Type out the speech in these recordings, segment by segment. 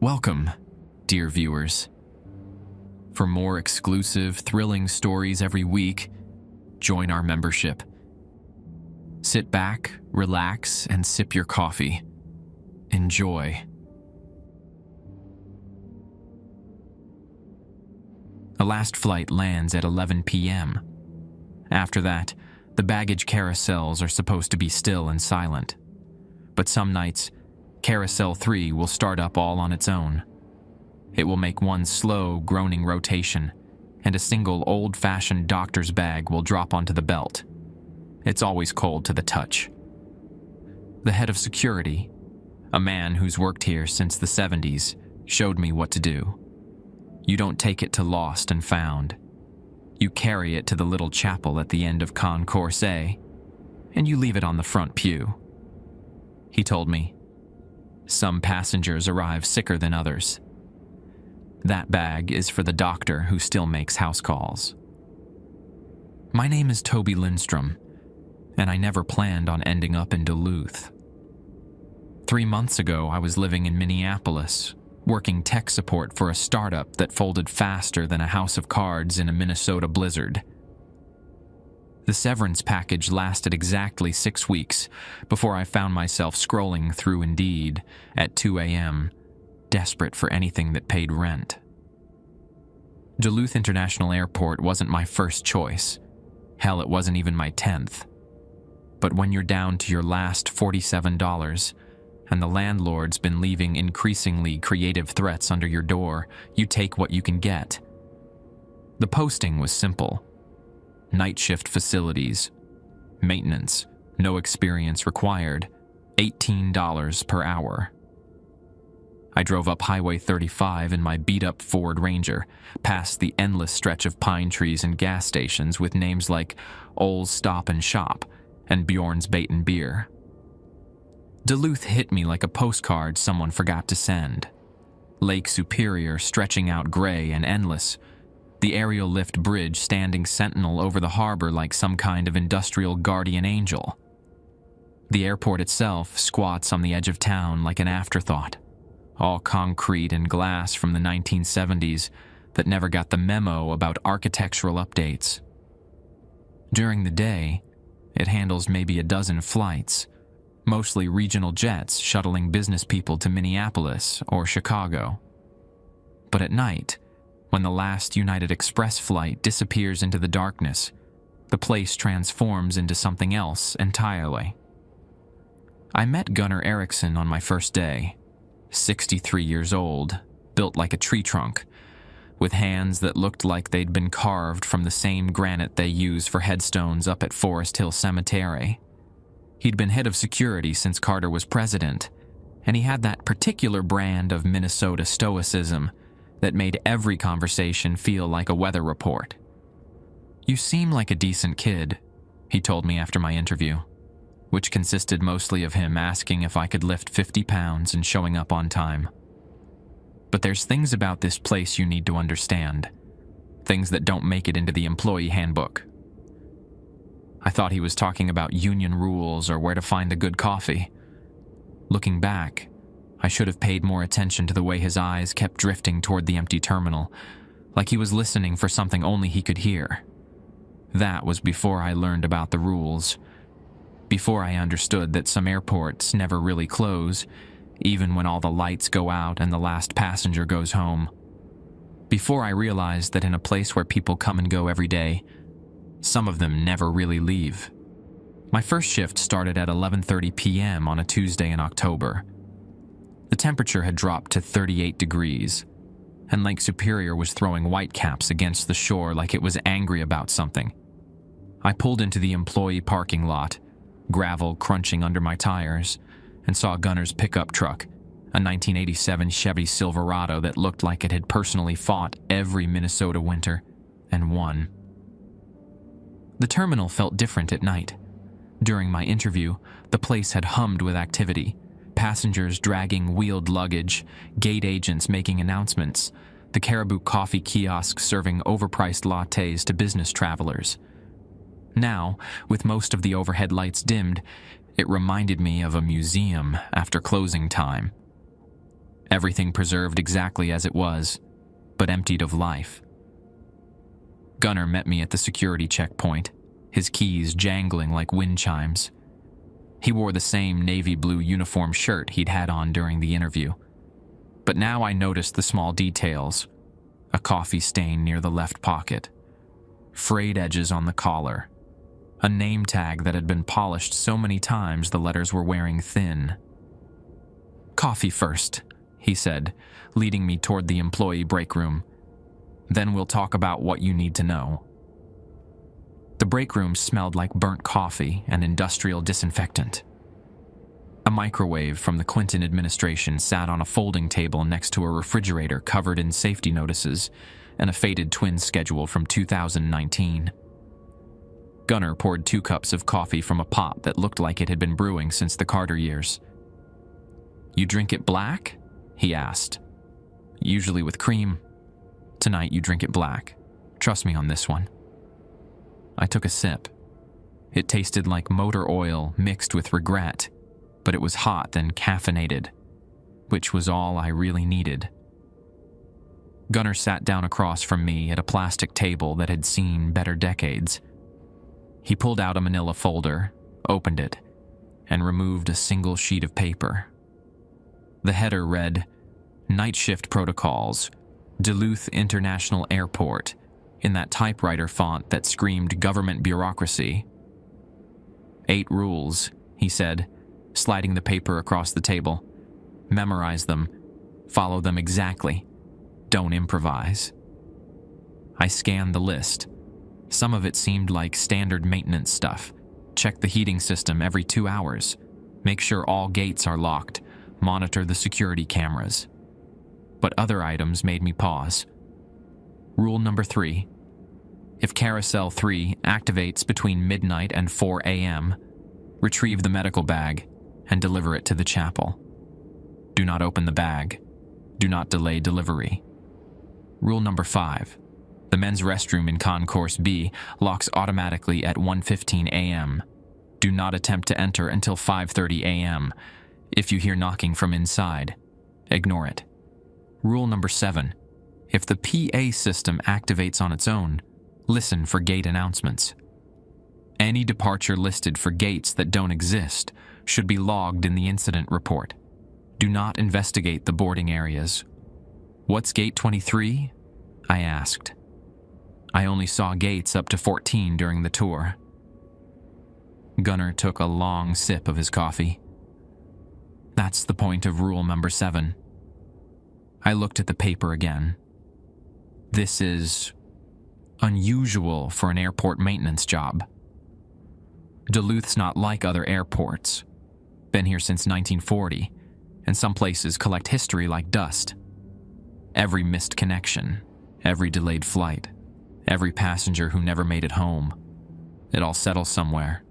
Welcome, dear viewers. For more exclusive, thrilling stories every week, join our membership. Sit back, relax, and sip your coffee. Enjoy. The last flight lands at 11 p.m. After that, the baggage carousels are supposed to be still and silent. But some nights, Carousel 3 will start up all on its own. It will make one slow, groaning rotation, and a single old-fashioned doctor's bag will drop onto the belt. It's always cold to the touch. The head of security, a man who's worked here since the 70s, showed me what to do. You don't take it to Lost and Found. You carry it to the little chapel at the end of Concourse A, and you leave it on the front pew. He told me, some passengers arrive sicker than others. That bag is for the doctor who still makes house calls. My name is Toby Lindstrom, and I never planned on ending up in Duluth. 3 months ago, I was living in Minneapolis, working tech support for a startup that folded faster than a house of cards in a Minnesota blizzard. The severance package lasted exactly 6 weeks before I found myself scrolling through Indeed at 2 a.m., desperate for anything that paid rent. Duluth International Airport wasn't my first choice. Hell, it wasn't even my 10th. But when you're down to your last $47 and the landlord's been leaving increasingly creative threats under your door, you take what you can get. The posting was simple. Night shift facilities. Maintenance. No experience required. $18 per hour. I drove up Highway 35 in my beat-up Ford Ranger, past the endless stretch of pine trees and gas stations with names like Ole's Stop and Shop and Bjorn's Bait and Beer. Duluth hit me like a postcard someone forgot to send. Lake Superior stretching out gray and endless. The aerial lift bridge standing sentinel over the harbor like some kind of industrial guardian angel. The airport itself squats on the edge of town like an afterthought, all concrete and glass from the 1970s that never got the memo about architectural updates. During the day, it handles maybe a dozen flights, mostly regional jets shuttling business people to Minneapolis or Chicago. But at night, when the last United Express flight disappears into the darkness, the place transforms into something else entirely. I met Gunnar Erickson on my first day, 63 years old, built like a tree trunk, with hands that looked like they'd been carved from the same granite they use for headstones up at Forest Hill Cemetery. He'd been head of security since Carter was president, and he had that particular brand of Minnesota stoicism that made every conversation feel like a weather report. "You seem like a decent kid," he told me after my interview, which consisted mostly of him asking if I could lift 50 pounds and showing up on time. "But there's things about this place you need to understand, things that don't make it into the employee handbook." I thought he was talking about union rules or where to find the good coffee. Looking back, I should have paid more attention to the way his eyes kept drifting toward the empty terminal, like he was listening for something only he could hear. That was before I learned about the rules, before I understood that some airports never really close, even when all the lights go out and the last passenger goes home. Before I realized that in a place where people come and go every day, some of them never really leave. My first shift started at 11:30 p.m. on a Tuesday in October. The temperature had dropped to 38 degrees, and Lake Superior was throwing whitecaps against the shore like it was angry about something. I pulled into the employee parking lot, gravel crunching under my tires, and saw Gunnar's pickup truck, a 1987 Chevy Silverado that looked like it had personally fought every Minnesota winter and won. The terminal felt different at night. During my interview, the place had hummed with activity. Passengers dragging wheeled luggage, gate agents making announcements, the Caribou coffee kiosk serving overpriced lattes to business travelers. Now, with most of the overhead lights dimmed, it reminded me of a museum after closing time. everything preserved exactly as it was, but emptied of life. Gunnar met me at the security checkpoint, his keys jangling like wind chimes. He wore the same navy blue uniform shirt he'd had on during the interview. But now I noticed the small details: a coffee stain near the left pocket, frayed edges on the collar, a name tag that had been polished so many times the letters were wearing thin. "Coffee first," he said, leading me toward the employee break room. "Then we'll talk about what you need to know." The break room smelled like burnt coffee and industrial disinfectant. A microwave from the Clinton administration sat on a folding table next to a refrigerator covered in safety notices and a faded twin schedule from 2019. Gunnar poured 2 cups of coffee from a pot that looked like it had been brewing since the Carter years. "You drink it black?" he asked. "Usually with cream. Tonight you drink it black. Trust me on this one." I took a sip. It tasted like motor oil mixed with regret, but it was hot and caffeinated, which was all I really needed. Gunnar sat down across from me at a plastic table that had seen better decades. He pulled out a manila folder, opened it, and removed a single sheet of paper. The header read, "Night Shift Protocols, Duluth International Airport," in that typewriter font that screamed government bureaucracy. 8 rules, he said, sliding the paper across the table. "Memorize them. Follow them exactly. Don't improvise." I scanned the list. Some of it seemed like standard maintenance stuff. Check the heating system every 2 hours. Make sure all gates are locked. Monitor the security cameras. But other items made me pause. Rule number 3. If Carousel 3 activates between midnight and 4 a.m., retrieve the medical bag and deliver it to the chapel. Do not open the bag. Do not delay delivery. Rule number 5. The men's restroom in Concourse B locks automatically at 1:15 a.m. Do not attempt to enter until 5:30 a.m. If you hear knocking from inside, ignore it. Rule number 7. If the PA system activates on its own, listen for gate announcements. Any departure listed for gates that don't exist should be logged in the incident report. Do not investigate the boarding areas. "What's gate 23? I asked. I only saw gates up to 14 during the tour. Gunnar took a long sip of his coffee. "That's the point of rule number 7. I looked at the paper again. "This is unusual for an airport maintenance job. Duluth's not like other airports. Been here since 1940, and some places collect history like dust. Every missed connection, every delayed flight, every passenger who never made it home. It all settles somewhere."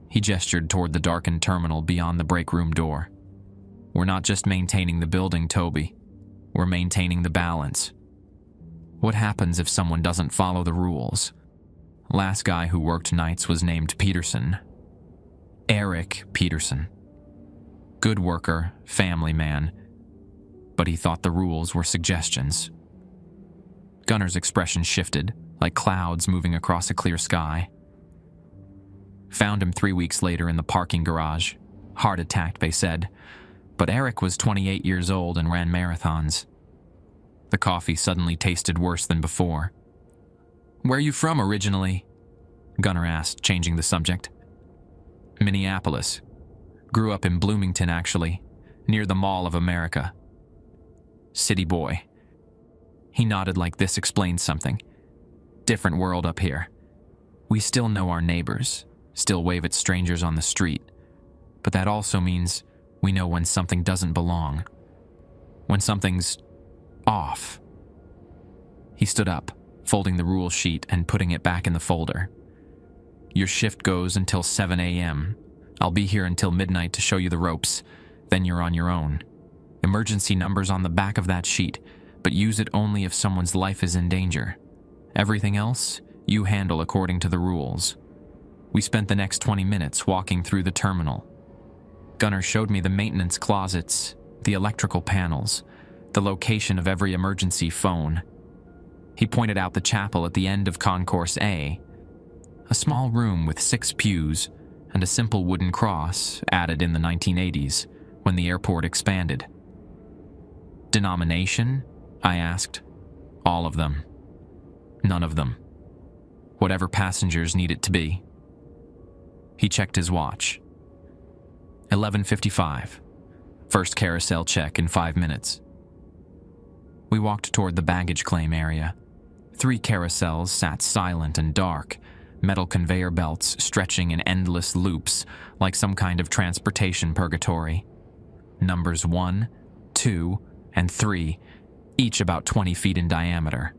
He gestured toward the darkened terminal beyond the break room door. "We're not just maintaining the building, Toby. We're maintaining the balance. What happens if someone doesn't follow the rules? Last guy who worked nights was named Peterson. Eric Peterson. Good worker, family man, but he thought the rules were suggestions." Gunnar's expression shifted, like clouds moving across a clear sky. "Found him 3 weeks later in the parking garage. Heart attack, they said. But Eric was 28 years old and ran marathons." The coffee suddenly tasted worse than before. "Where are you from originally?" Gunnar asked, changing the subject. "Minneapolis. Grew up in Bloomington, actually, near the Mall of America. City boy." He nodded like this explained something. "Different world up here. We still know our neighbors, still wave at strangers on the street. But that also means we know when something doesn't belong. When something's off." He stood up, folding the rule sheet and putting it back in the folder. "Your shift goes until 7 a.m. I'll be here until midnight to show you the ropes. Then you're on your own. Emergency number's on the back of that sheet, but use it only if someone's life is in danger. Everything else, you handle according to the rules." We spent the next 20 minutes walking through the terminal. Gunnar showed me the maintenance closets, the electrical panels, the location of every emergency phone. He pointed out the chapel at the end of Concourse A, a small room with 6 pews and a simple wooden cross added in the 1980s when the airport expanded. Denomination? I asked. All of them. None of them. Whatever passengers need it to be. He checked his watch. 11:55. First carousel check in 5 minutes. We walked toward the baggage claim area. 3 carousels sat silent and dark, metal conveyor belts stretching in endless loops like some kind of transportation purgatory. Numbers 1, 2, and 3, each about 20 feet in diameter.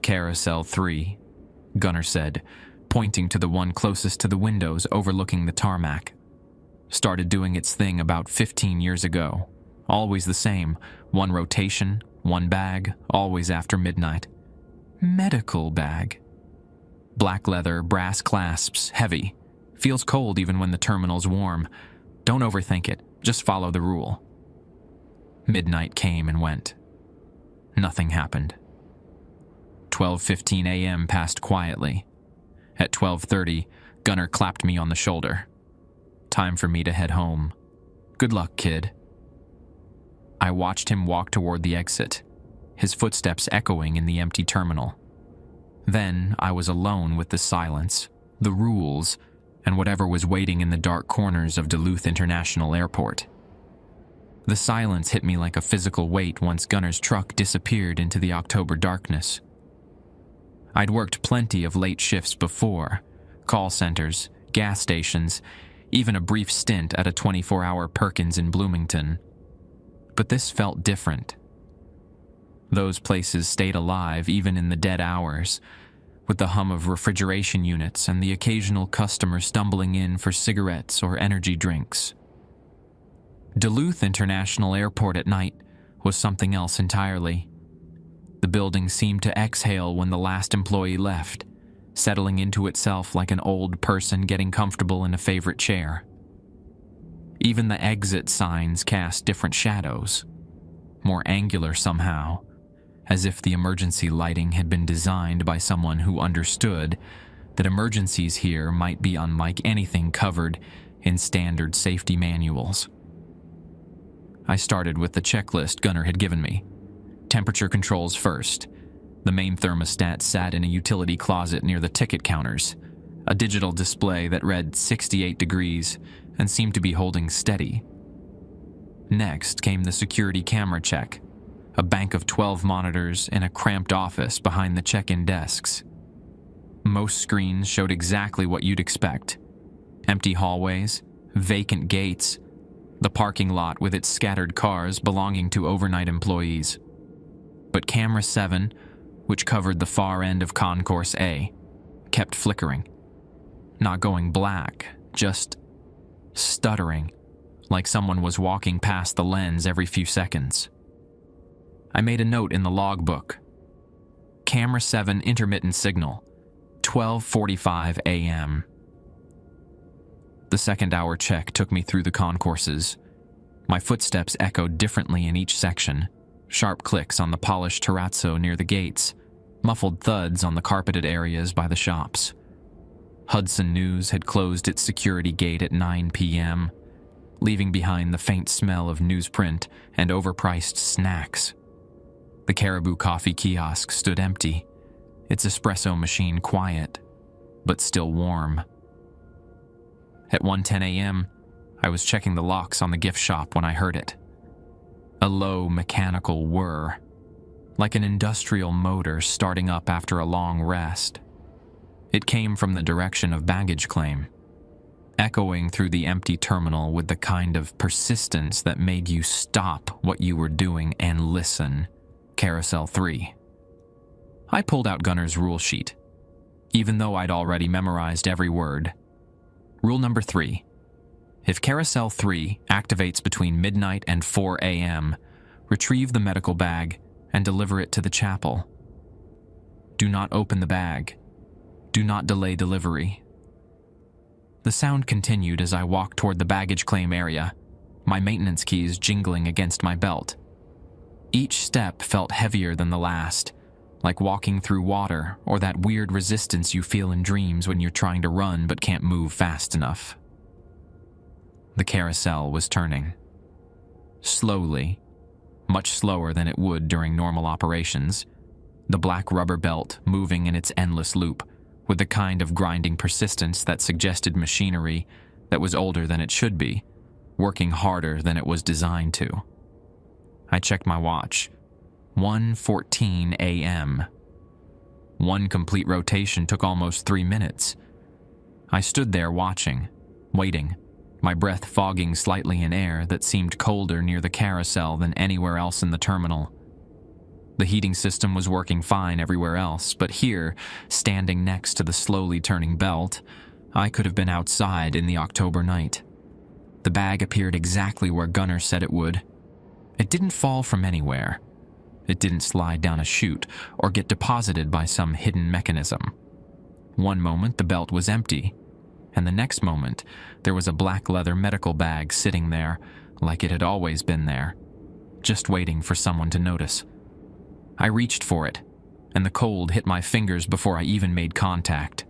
Carousel 3, Gunner said, pointing to the one closest to the windows overlooking the tarmac. Started doing its thing about 15 years ago. Always the same, 1 rotation, 1 bag, always after midnight. Medical bag. Black leather, brass clasps, heavy. Feels cold even when the terminal's warm. Don't overthink it, just follow the rule. Midnight came and went. Nothing happened. 12:15 a.m. passed quietly. At 12:30, Gunner clapped me on the shoulder. Time for me to head home. Good luck, kid. I watched him walk toward the exit, his footsteps echoing in the empty terminal. Then I was alone with the silence, the rules, and whatever was waiting in the dark corners of Duluth International Airport. The silence hit me like a physical weight once Gunner's truck disappeared into the October darkness. I'd worked plenty of late shifts before, call centers, gas stations, even a brief stint at a 24-hour Perkins in Bloomington. But this felt different. Those places stayed alive even in the dead hours, with the hum of refrigeration units and the occasional customer stumbling in for cigarettes or energy drinks. Duluth International Airport at night was something else entirely. The building seemed to exhale when the last employee left, settling into itself like an old person getting comfortable in a favorite chair. Even the exit signs cast different shadows, more angular somehow, as if the emergency lighting had been designed by someone who understood that emergencies here might be unlike anything covered in standard safety manuals. I started with the checklist Gunner had given me. Temperature controls first. The main thermostat sat in a utility closet near the ticket counters, a digital display that read 68 degrees and seemed to be holding steady. Next came the security camera check, a bank of 12 monitors in a cramped office behind the check-in desks. Most screens showed exactly what you'd expect. Empty hallways, vacant gates, the parking lot with its scattered cars belonging to overnight employees. But camera 7, which covered the far end of Concourse A, kept flickering. Not going black, just stuttering, like someone was walking past the lens every few seconds. I made a note in the logbook. Camera 7 intermittent signal, 12:45 a.m. The second-hour check took me through the concourses. My footsteps echoed differently in each section. Sharp clicks on the polished terrazzo near the gates, muffled thuds on the carpeted areas by the shops. Hudson News had closed its security gate at 9 p.m., leaving behind the faint smell of newsprint and overpriced snacks. The Caribou coffee kiosk stood empty, its espresso machine quiet, but still warm. At 1:10 a.m., I was checking the locks on the gift shop when I heard it. A low mechanical whir, like an industrial motor starting up after a long rest. It came from the direction of baggage claim, echoing through the empty terminal with the kind of persistence that made you stop what you were doing and listen. Carousel 3. I pulled out Gunner's rule sheet, even though I'd already memorized every word. Rule number 3. If Carousel 3 activates between midnight and 4 a.m., retrieve the medical bag and deliver it to the chapel. Do not open the bag. Do not delay delivery. The sound continued as I walked toward the baggage claim area, my maintenance keys jingling against my belt. Each step felt heavier than the last, like walking through water or that weird resistance you feel in dreams when you're trying to run but can't move fast enough. The carousel was turning. Slowly, much slower than it would during normal operations, the black rubber belt moving in its endless loop with the kind of grinding persistence that suggested machinery that was older than it should be, working harder than it was designed to. I checked my watch. 1:14 a.m. One complete rotation took almost 3 minutes. I stood there watching, waiting, my breath fogging slightly in air that seemed colder near the carousel than anywhere else in the terminal. The heating system was working fine everywhere else, but here, standing next to the slowly turning belt, I could have been outside in the October night. The bag appeared exactly where Gunnar said it would. It didn't fall from anywhere. It didn't slide down a chute or get deposited by some hidden mechanism. One moment the belt was empty, and the next moment there was a black leather medical bag sitting there like it had always been there, just waiting for someone to notice. I reached for it, and the cold hit my fingers before I even made contact.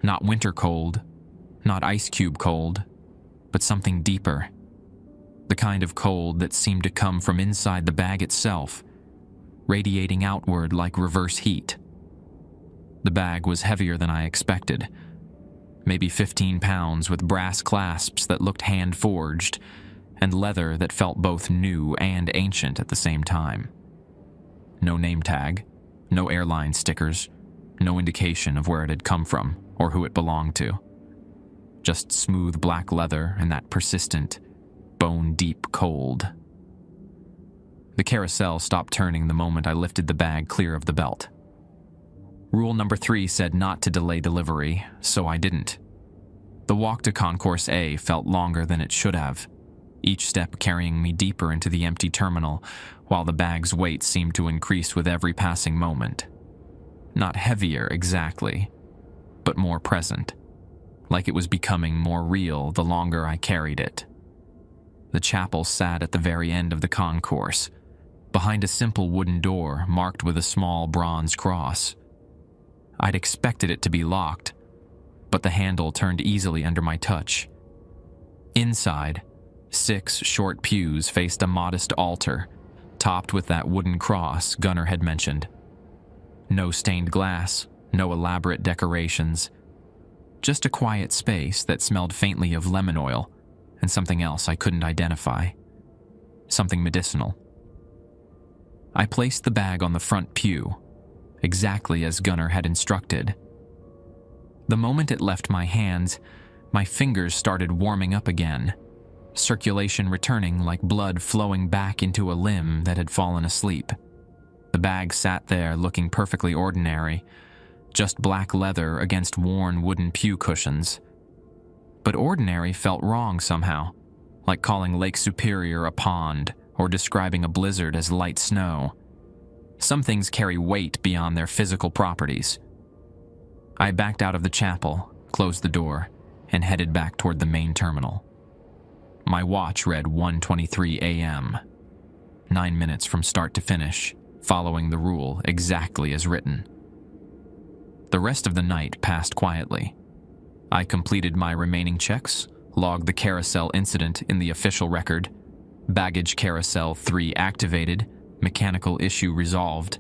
Not winter cold, not ice cube cold, but something deeper. The kind of cold that seemed to come from inside the bag itself, radiating outward like reverse heat. The bag was heavier than I expected, maybe 15 pounds, with brass clasps that looked hand-forged, and leather that felt both new and ancient at the same time. No name tag, no airline stickers, no indication of where it had come from or who it belonged to. Just smooth black leather and that persistent, bone-deep cold. The carousel stopped turning the moment I lifted the bag clear of the belt. Rule number 3 said not to delay delivery, so I didn't. The walk to Concourse A felt longer than it should have, each step carrying me deeper into the empty terminal, while the bag's weight seemed to increase with every passing moment. Not heavier exactly, but more present, like it was becoming more real the longer I carried it. The chapel sat at the very end of the concourse, behind a simple wooden door marked with a small bronze cross. I'd expected it to be locked, but the handle turned easily under my touch. Inside, 6 short pews faced a modest altar, topped with that wooden cross Gunnar had mentioned. No stained glass, no elaborate decorations, just a quiet space that smelled faintly of lemon oil and something else I couldn't identify. Something medicinal. I placed the bag on the front pew, exactly as Gunnar had instructed. The moment it left my hands, my fingers started warming up again, circulation returning like blood flowing back into a limb that had fallen asleep. The bag sat there looking perfectly ordinary, just black leather against worn wooden pew cushions. But ordinary felt wrong somehow, like calling Lake Superior a pond or describing a blizzard as light snow. Some things carry weight beyond their physical properties. I backed out of the chapel, closed the door, and headed back toward the main terminal. My watch read 1:23 a.m., 9 minutes from start to finish, following the rule exactly as written. The rest of the night passed quietly. I completed my remaining checks, logged the carousel incident in the official record, baggage carousel 3 activated, mechanical issue resolved,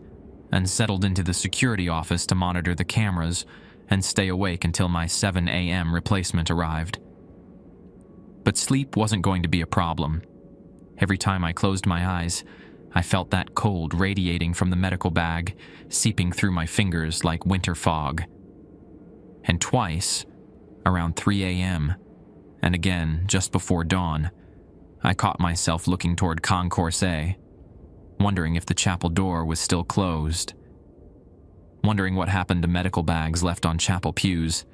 and settled into the security office to monitor the cameras and stay awake until my 7 a.m. replacement arrived. But sleep wasn't going to be a problem. Every time I closed my eyes, I felt that cold radiating from the medical bag, seeping through my fingers like winter fog. And twice, around 3 a.m., and again just before dawn, I caught myself looking toward Concourse A, wondering if the chapel door was still closed, wondering what happened to medical bags left on chapel pews,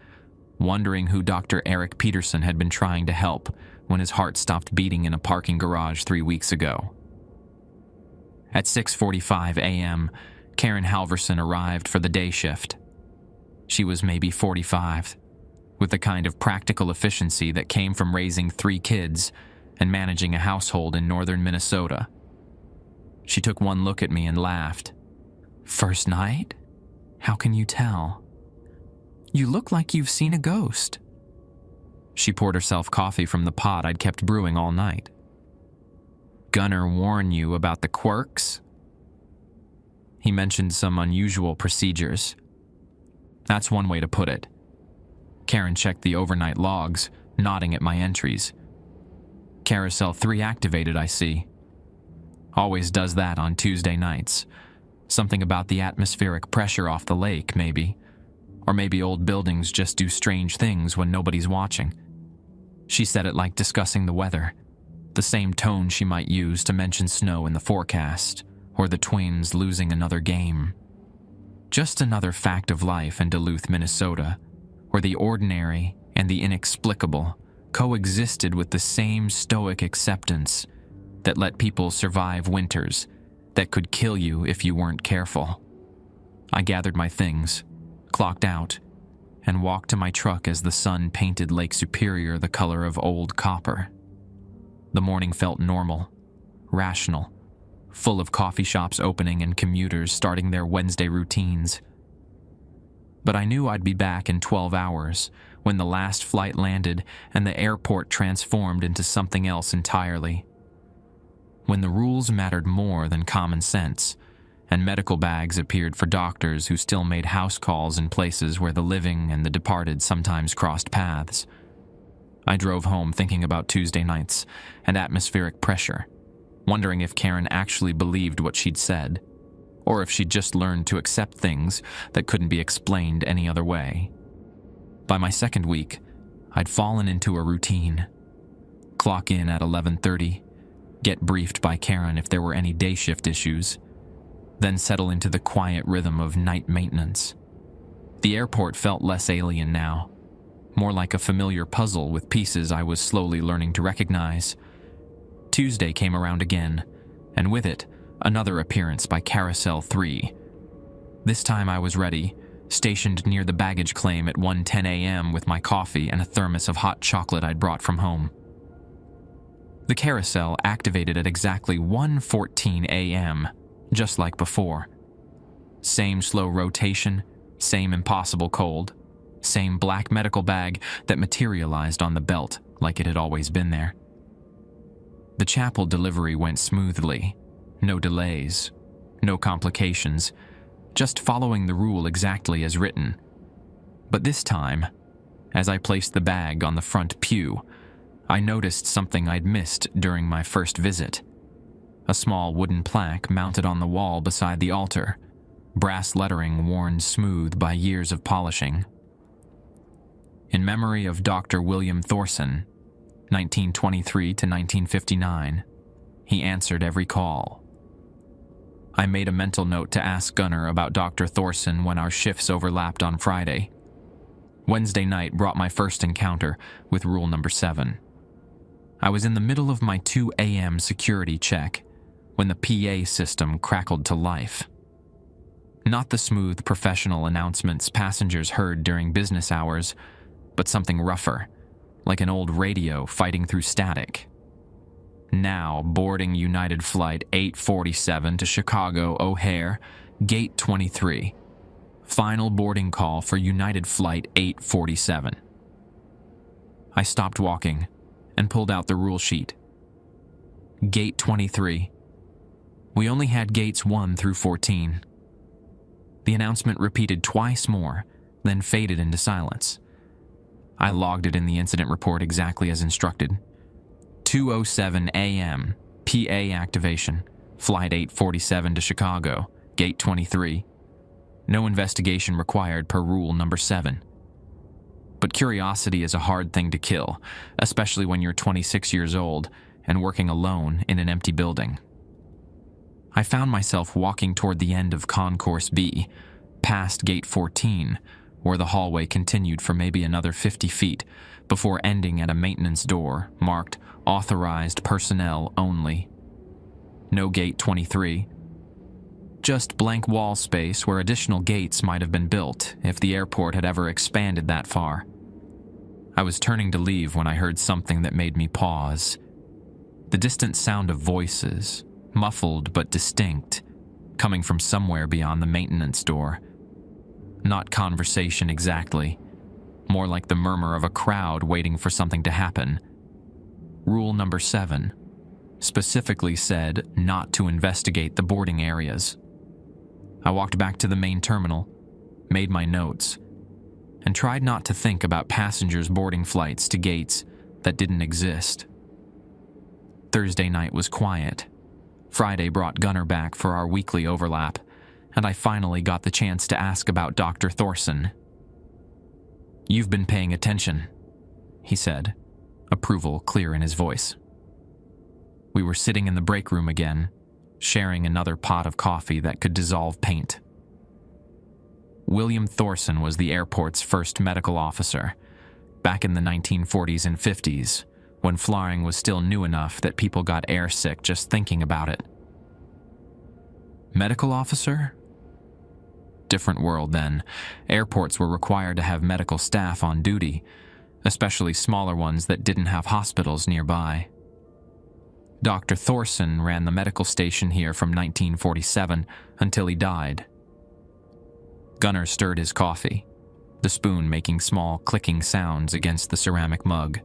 wondering who Dr. Eric Peterson had been trying to help when his heart stopped beating in a parking garage 3 weeks ago. At 6:45 a.m., Karen Halverson arrived for the day shift. She was maybe 45, with the kind of practical efficiency that came from raising 3 kids and managing a household in northern Minnesota. She took one look at me and laughed. "First night? How can you tell? You look like you've seen a ghost." She poured herself coffee from the pot I'd kept brewing all night. "Gunner warn you about the quirks?" He mentioned some unusual procedures. That's one way to put it. Karen checked the overnight logs, nodding at my entries. Carousel 3 activated, I see. Always does that on Tuesday nights. Something about the atmospheric pressure off the lake, maybe. Or maybe old buildings just do strange things when nobody's watching. She said it like discussing the weather, the same tone she might use to mention snow in the forecast, or the Twins losing another game. Just another fact of life in Duluth, Minnesota, where the ordinary and the inexplicable coexisted with the same stoic acceptance that let people survive winters that could kill you if you weren't careful. I gathered my things, clocked out, and walked to my truck as the sun painted Lake Superior the color of old copper. The morning felt normal, rational, full of coffee shops opening and commuters starting their Wednesday routines. But I knew I'd be back in 12 hours when the last flight landed and the airport transformed into something else entirely. When the rules mattered more than common sense, and medical bags appeared for doctors who still made house calls in places where the living and the departed sometimes crossed paths. I drove home thinking about Tuesday nights and atmospheric pressure, wondering if Karen actually believed what she'd said, or if she'd just learned to accept things that couldn't be explained any other way. By my second week, I'd fallen into a routine. Clock in at 11:30, get briefed by Karen if there were any day shift issues, then settle into the quiet rhythm of night maintenance. The airport felt less alien now, more like a familiar puzzle with pieces I was slowly learning to recognize. Tuesday came around again, and with it, another appearance by Carousel 3. This time I was ready, stationed near the baggage claim at 1:10 a.m. with my coffee and a thermos of hot chocolate I'd brought from home. The carousel activated at exactly 1:14 a.m., just like before. Same slow rotation, same impossible cold, same black medical bag that materialized on the belt like it had always been there. The chapel delivery went smoothly, no delays, no complications, just following the rule exactly as written. But this time, as I placed the bag on the front pew, I noticed something I'd missed during my first visit. A small wooden plaque mounted on the wall beside the altar, brass lettering worn smooth by years of polishing. In memory of Dr. William Thorson, 1923 to 1959, he answered every call. I made a mental note to ask Gunner about Dr. Thorson when our shifts overlapped on Friday. Wednesday night brought my first encounter with rule number 7. I was in the middle of my 2 a.m. security check when the PA system crackled to life. Not the smooth, professional announcements passengers heard during business hours, but something rougher, like an old radio fighting through static. Now boarding United Flight 847 to Chicago O'Hare, Gate 23. Final boarding call for United Flight 847. I stopped walking and pulled out the rule sheet. Gate 23. We only had gates 1 through 14. The announcement repeated twice more, then faded into silence. I logged it in the incident report exactly as instructed. 2:07 a.m., PA activation, Flight 847 to Chicago, Gate 23. No investigation required per rule number 7. But curiosity is a hard thing to kill, especially when you're 26 years old and working alone in an empty building. I found myself walking toward the end of Concourse B, past Gate 14, where the hallway continued for maybe another 50 feet before ending at a maintenance door marked Authorized Personnel Only. No Gate 23. Just blank wall space where additional gates might have been built if the airport had ever expanded that far. I was turning to leave when I heard something that made me pause. The distant sound of voices, muffled but distinct, coming from somewhere beyond the maintenance door. Not conversation exactly, more like the murmur of a crowd waiting for something to happen. Rule number 7 specifically said not to investigate the boarding areas. I walked back to the main terminal, made my notes, and tried not to think about passengers boarding flights to gates that didn't exist. Thursday night was quiet. Friday brought Gunnar back for our weekly overlap, and I finally got the chance to ask about Dr. Thorson. "You've been paying attention," he said, approval clear in his voice. We were sitting in the break room again, sharing another pot of coffee that could dissolve paint. William Thorson was the airport's first medical officer, back in the 1940s and 50s, when flying was still new enough that people got airsick just thinking about it. Medical officer? Different world then. Airports were required to have medical staff on duty, especially smaller ones that didn't have hospitals nearby. Dr. Thorson ran the medical station here from 1947 until he died. Gunnar stirred his coffee, the spoon making small clicking sounds against the ceramic mug.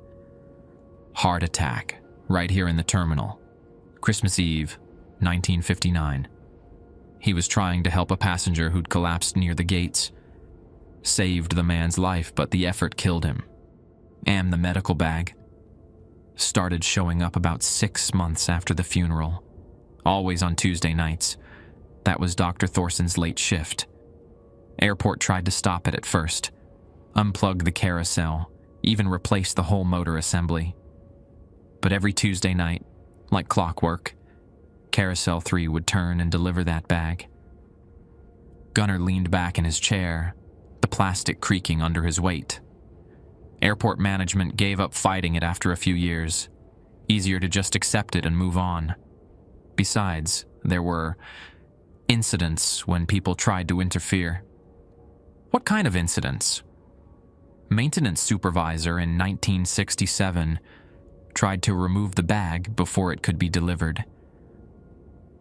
Heart attack, right here in the terminal. Christmas Eve, 1959. He was trying to help a passenger who'd collapsed near the gates. Saved the man's life, but the effort killed him. And the medical bag. Started showing up about 6 months after the funeral. Always on Tuesday nights. That was Dr. Thorson's late shift. Airport tried to stop it at first. Unplug the carousel, even replace the whole motor assembly. But every Tuesday night, like clockwork, Carousel 3 would turn and deliver that bag. Gunnar leaned back in his chair, the plastic creaking under his weight. Airport management gave up fighting it after a few years. Easier to just accept it and move on. Besides, there were incidents when people tried to interfere. What kind of incidents? Maintenance supervisor in 1967 tried to remove the bag before it could be delivered.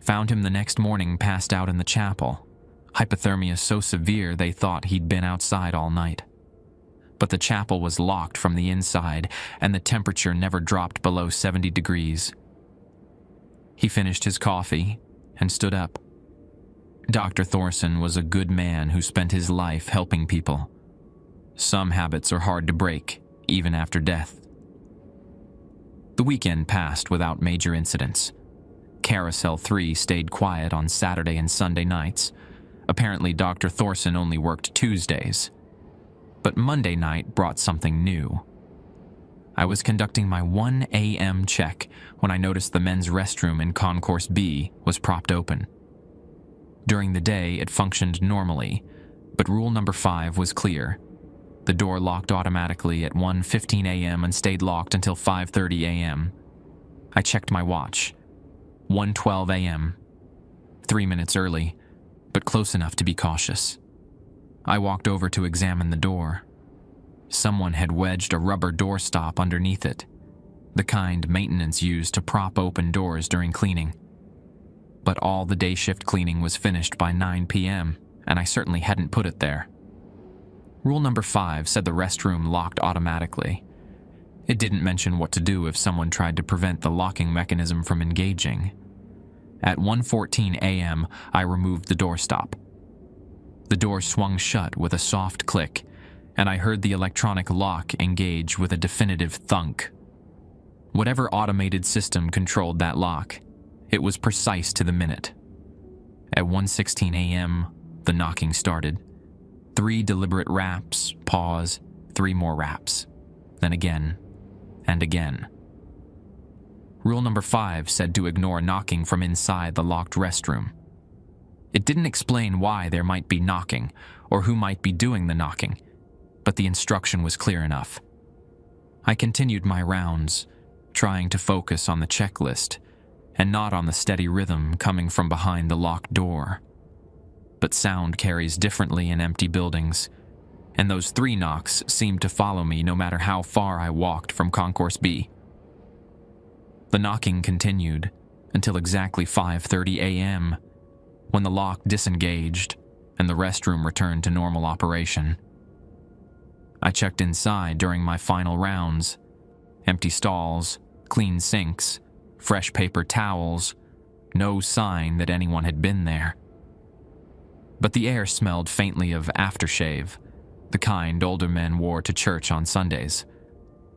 Found him the next morning passed out in the chapel. Hypothermia so severe they thought he'd been outside all night. But the chapel was locked from the inside, and the temperature never dropped below 70 degrees. He finished his coffee and stood up. Dr. Thorson was a good man who spent his life helping people. Some habits are hard to break, even after death. The weekend passed without major incidents. Carousel 3 stayed quiet on Saturday and Sunday nights. Apparently, Dr. Thorson only worked Tuesdays. But Monday night brought something new. I was conducting my 1 a.m. check when I noticed the men's restroom in Concourse B was propped open. During the day, it functioned normally, but rule number 5 was clear. The door locked automatically at 1:15 a.m. and stayed locked until 5:30 a.m. I checked my watch. 1:12 a.m. 3 minutes early, but close enough to be cautious. I walked over to examine the door. Someone had wedged a rubber doorstop underneath it, the kind maintenance used to prop open doors during cleaning. But all the day shift cleaning was finished by 9 p.m., and I certainly hadn't put it there. Rule number 5 said the restroom locked automatically. It didn't mention what to do if someone tried to prevent the locking mechanism from engaging. At 1:14 a.m., I removed the doorstop. The door swung shut with a soft click, and I heard the electronic lock engage with a definitive thunk. Whatever automated system controlled that lock, it was precise to the minute. At 1:16 a.m., the knocking started. 3 deliberate raps, pause, 3 more raps, then again, and again. Rule number 5 said to ignore knocking from inside the locked restroom. It didn't explain why there might be knocking or who might be doing the knocking, but the instruction was clear enough. I continued my rounds, trying to focus on the checklist and not on the steady rhythm coming from behind the locked door. But sound carries differently in empty buildings, and those 3 knocks seemed to follow me no matter how far I walked from Concourse B. The knocking continued until exactly 5:30 a.m., when the lock disengaged and the restroom returned to normal operation. I checked inside during my final rounds. Empty stalls, clean sinks, fresh paper towels, no sign that anyone had been there. But the air smelled faintly of aftershave, the kind older men wore to church on Sundays.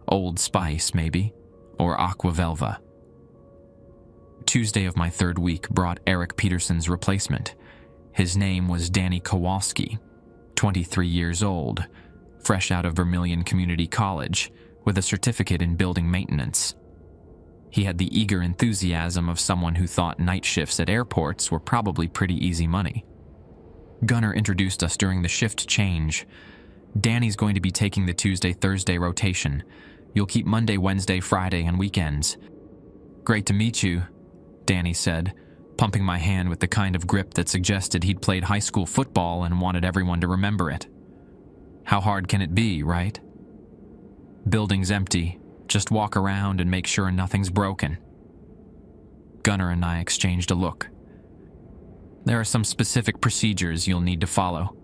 Old Spice, maybe, or Aqua Velva. Tuesday of my third week brought Eric Peterson's replacement. His name was Danny Kowalski, 23 years old, fresh out of Vermilion Community College, with a certificate in building maintenance. He had the eager enthusiasm of someone who thought night shifts at airports were probably pretty easy money. Gunnar introduced us during the shift change. Danny's going to be taking the Tuesday-Thursday rotation. You'll keep Monday, Wednesday, Friday, and weekends. Great to meet you, Danny said, pumping my hand with the kind of grip that suggested he'd played high school football and wanted everyone to remember it. How hard can it be, right? Building's empty. Just walk around and make sure nothing's broken. Gunnar and I exchanged a look. There are some specific procedures you'll need to follow,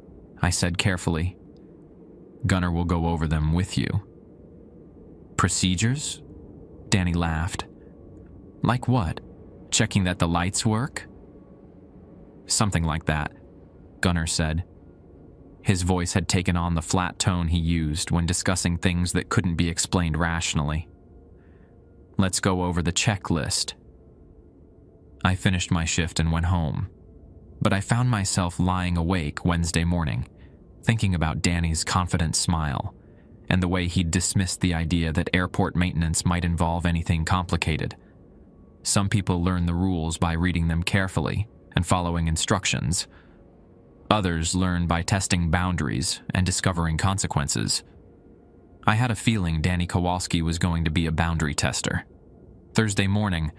I said carefully. Gunnar will go over them with you. Procedures? Danny laughed. Like what? Checking that the lights work? Something like that, Gunnar said. His voice had taken on the flat tone he used when discussing things that couldn't be explained rationally. Let's go over the checklist. I finished my shift and went home, but I found myself lying awake Wednesday morning, thinking about Danny's confident smile and the way he'd dismissed the idea that airport maintenance might involve anything complicated. Some people learn the rules by reading them carefully and following instructions. Others learn by testing boundaries and discovering consequences. I had a feeling Danny Kowalski was going to be a boundary tester. Thursday morning,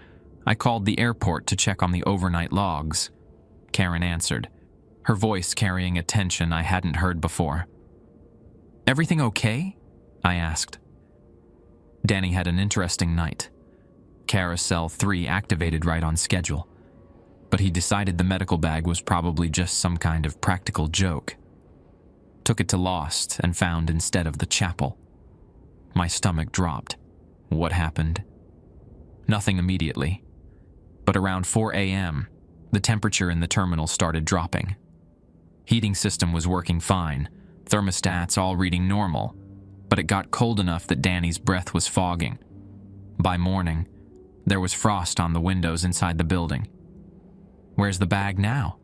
I called the airport to check on the overnight logs. Karen answered, her voice carrying a tension I hadn't heard before. Everything okay? I asked. Danny had an interesting night. Carousel 3 activated right on schedule, but he decided the medical bag was probably just some kind of practical joke. Took it to Lost and found instead of the chapel. My stomach dropped. What happened? Nothing immediately, but around 4 a.m., the temperature in the terminal started dropping. Heating system was working fine, thermostats all reading normal, but it got cold enough that Danny's breath was fogging. By morning, there was frost on the windows inside the building. Where's the bag now?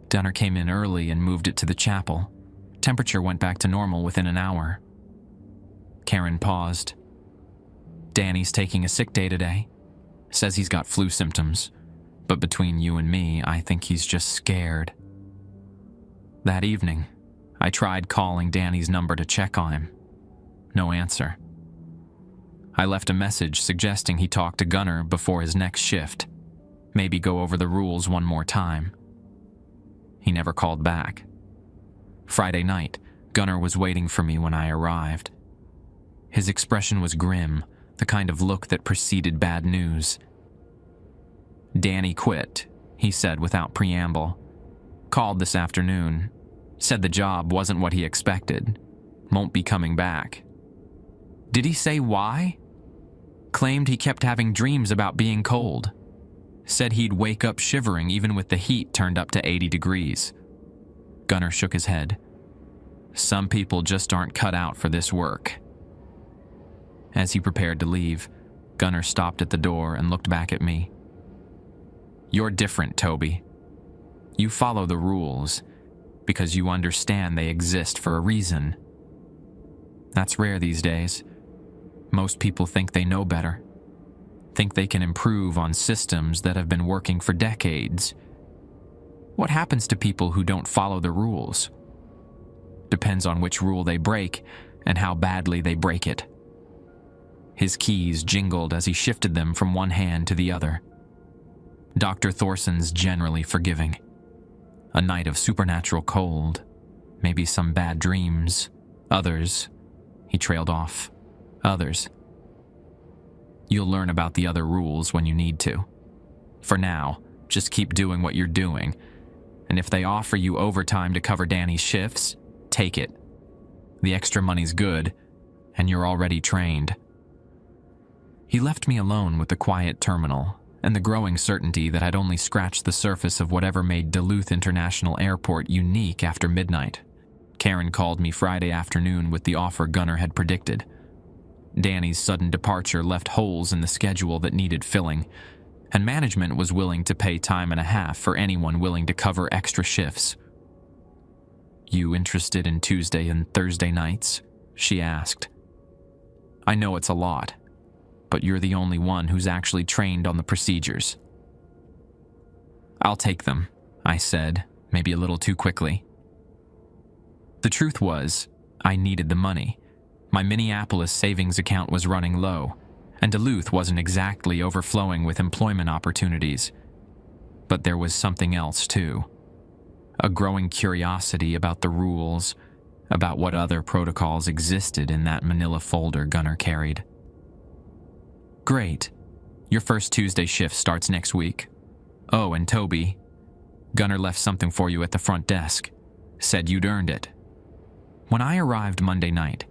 Gunnar came in early and moved it to the chapel. Temperature went back to normal within an hour. Karen paused. Danny's taking a sick day today. Says he's got flu symptoms, but between you and me, I think he's just scared. That evening, I tried calling Danny's number to check on him. No answer. I left a message suggesting he talk to Gunnar before his next shift. Maybe go over the rules one more time. He never called back. Friday night, Gunnar was waiting for me when I arrived. His expression was grim, the kind of look that preceded bad news. Danny quit, he said without preamble. Called this afternoon. Said the job wasn't what he expected. Won't be coming back. Did he say why? Claimed he kept having dreams about being cold. Said he'd wake up shivering even with the heat turned up to 80 degrees. Gunnar shook his head. Some people just aren't cut out for this work. As he prepared to leave, Gunnar stopped at the door and looked back at me. You're different, Toby. You follow the rules because you understand they exist for a reason. That's rare these days. Most people think they know better. Think they can improve on systems that have been working for decades. What happens to people who don't follow the rules? Depends on which rule they break and how badly they break it. His keys jingled as he shifted them from one hand to the other. Dr. Thorson's generally forgiving. A night of supernatural cold, maybe some bad dreams. Others, he trailed off. Others. You'll learn about the other rules when you need to. For now, just keep doing what you're doing, and if they offer you overtime to cover Danny's shifts, take it. The extra money's good, and you're already trained." He left me alone with the quiet terminal and the growing certainty that I'd only scratched the surface of whatever made Duluth International Airport unique after midnight. Karen called me Friday afternoon with the offer Gunnar had predicted. Danny's sudden departure left holes in the schedule that needed filling, and management was willing to pay time and a half for anyone willing to cover extra shifts. "You interested in Tuesday and Thursday nights?" she asked. "I know it's a lot, but you're the only one who's actually trained on the procedures." "I'll take them," I said, maybe a little too quickly. The truth was, I needed the money. My Minneapolis savings account was running low, and Duluth wasn't exactly overflowing with employment opportunities. But there was something else too. A growing curiosity about the rules, about what other protocols existed in that manila folder Gunnar carried. "Great. Your first Tuesday shift starts next week. Oh, and Toby, Gunnar left something for you at the front desk. Said you'd earned it." When I arrived Monday night,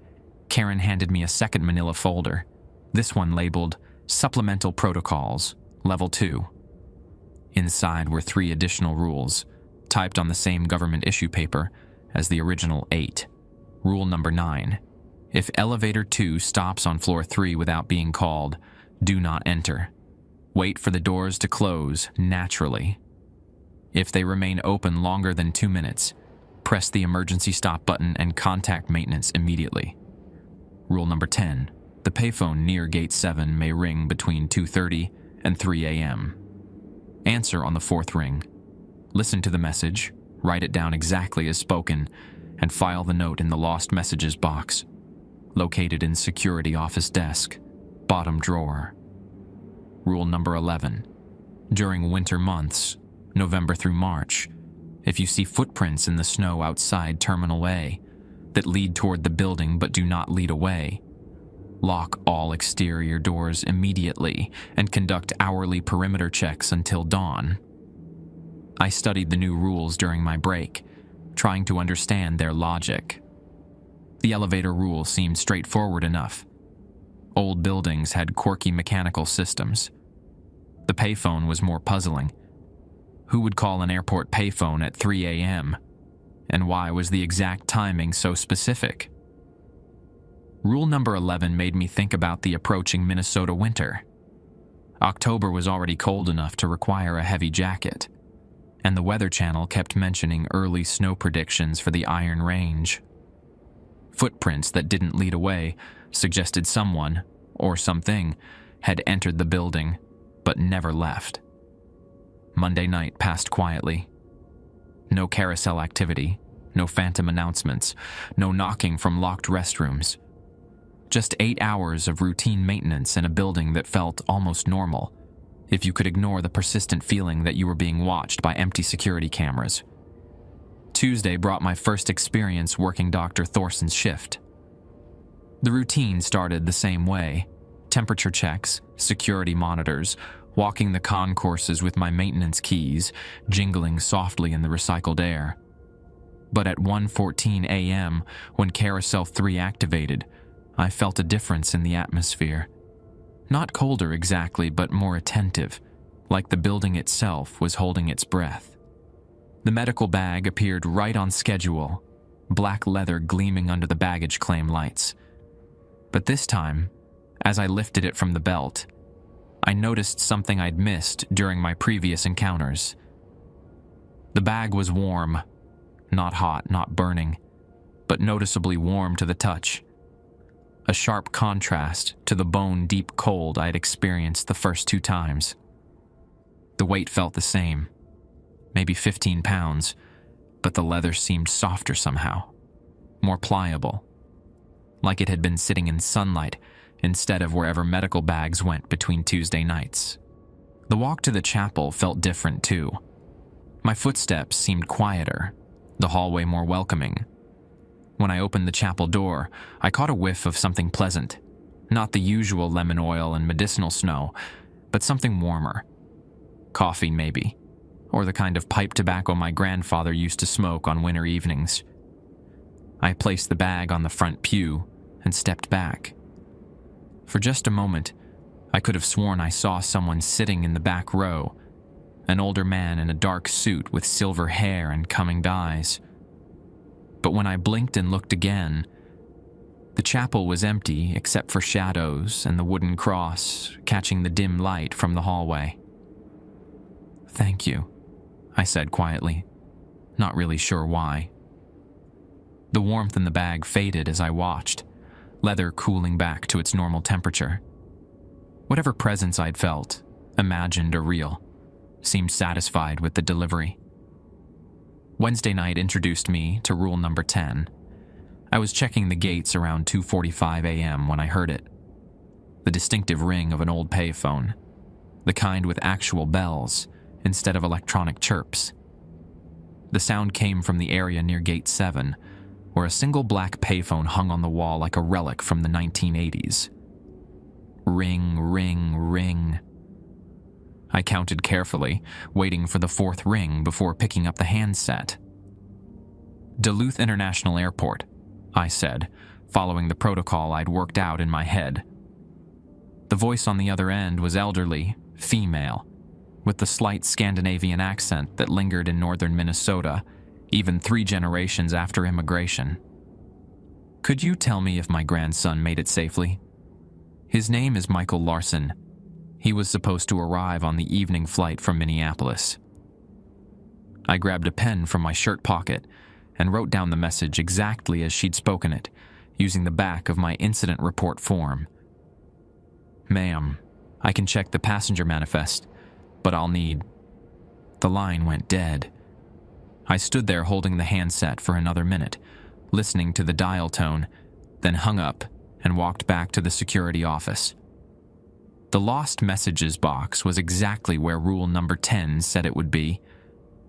Karen handed me a second manila folder, this one labeled Supplemental Protocols, Level 2. Inside were 3 additional rules, typed on the same government issue paper as the original 8. Rule number 9. If elevator 2 stops on floor 3 without being called, do not enter. Wait for the doors to close naturally. If they remain open longer than 2 minutes, press the emergency stop button and contact maintenance immediately. Rule number 10. The payphone near Gate 7 may ring between 2:30 and 3 a.m. Answer on the 4th ring. Listen to the message, write it down exactly as spoken, and file the note in the lost messages box, located in security office desk, bottom drawer. Rule number 11. During winter months, November through March, if you see footprints in the snow outside Terminal A that lead toward the building but do not lead away, lock all exterior doors immediately and conduct hourly perimeter checks until dawn. I studied the new rules during my break, trying to understand their logic. The elevator rule seemed straightforward enough. Old buildings had quirky mechanical systems. The payphone was more puzzling. Who would call an airport payphone at 3 a.m.? And why was the exact timing so specific? Rule number 11 made me think about the approaching Minnesota winter. October was already cold enough to require a heavy jacket, and the Weather Channel kept mentioning early snow predictions for the Iron Range. Footprints that didn't lead away suggested someone, or something, had entered the building, but never left. Monday night passed quietly. No carousel activity, no phantom announcements, no knocking from locked restrooms. Just 8 hours of routine maintenance in a building that felt almost normal, if you could ignore the persistent feeling that you were being watched by empty security cameras. Tuesday brought my first experience working Dr. Thorson's shift. The routine started the same way: temperature checks, security monitors, walking the concourses with my maintenance keys, jingling softly in the recycled air. But at 1:14 a.m., when Carousel 3 activated, I felt a difference in the atmosphere. Not colder exactly, but more attentive, like the building itself was holding its breath. The medical bag appeared right on schedule, black leather gleaming under the baggage claim lights. But this time, as I lifted it from the belt, I noticed something I'd missed during my previous encounters. The bag was warm, not hot, not burning, but noticeably warm to the touch. A sharp contrast to the bone-deep cold I'd experienced the first 2 times. The weight felt the same, maybe 15 pounds, but the leather seemed softer somehow, more pliable, like it had been sitting in sunlight instead of wherever medical bags went between Tuesday nights. The walk to the chapel felt different too. My footsteps seemed quieter, the hallway more welcoming. When I opened the chapel door, I caught a whiff of something pleasant, Not the usual lemon oil and medicinal snow, but something warmer. Coffee, maybe, or the kind of pipe tobacco my grandfather used to smoke on winter evenings. I placed the bag on the front pew and stepped back. For just a moment, I could have sworn I saw someone sitting in the back row, an older man in a dark suit with silver hair and cumminged eyes. But when I blinked and looked again, the chapel was empty except for shadows and the wooden cross catching the dim light from the hallway. "Thank you," I said quietly, not really sure why. The warmth in the bag faded as I watched, leather cooling back to its normal temperature. Whatever presence I'd felt, imagined or real, seemed satisfied with the delivery. Wednesday night introduced me to rule number 10. I was checking the gates around 2:45 a.m. when I heard it. The distinctive ring of an old payphone, the kind with actual bells instead of electronic chirps. The sound came from the area near Gate 7, where a single black payphone hung on the wall like a relic from the 1980s. Ring, ring, ring. I counted carefully, waiting for the fourth ring before picking up the handset. "Duluth International Airport," I said, following the protocol I'd worked out in my head. The voice on the other end was elderly, female, with the slight Scandinavian accent that lingered in northern Minnesota, even 3 generations after immigration. "Could you tell me if my grandson made it safely? His name is Michael Larson. He was supposed to arrive on the evening flight from Minneapolis." I grabbed a pen from my shirt pocket and wrote down the message exactly as she'd spoken it, using the back of my incident report form. "Ma'am, I can check the passenger manifest, but I'll need..." The line went dead. I stood there holding the handset for another minute, listening to the dial tone, then hung up and walked back to the security office. The lost messages box was exactly where rule number 10 said it would be,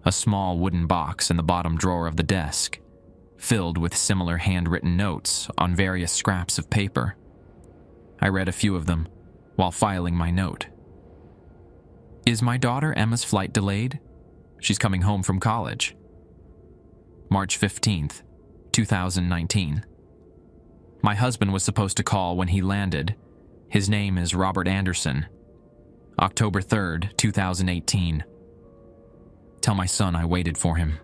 a small wooden box in the bottom drawer of the desk, filled with similar handwritten notes on various scraps of paper. I read a few of them while filing my note. "Is my daughter Emma's flight delayed? She's coming home from college." March 15th, 2019. My husband was supposed to call when he landed. His name is Robert Anderson. October 3rd, 2018. Tell my son I waited for him.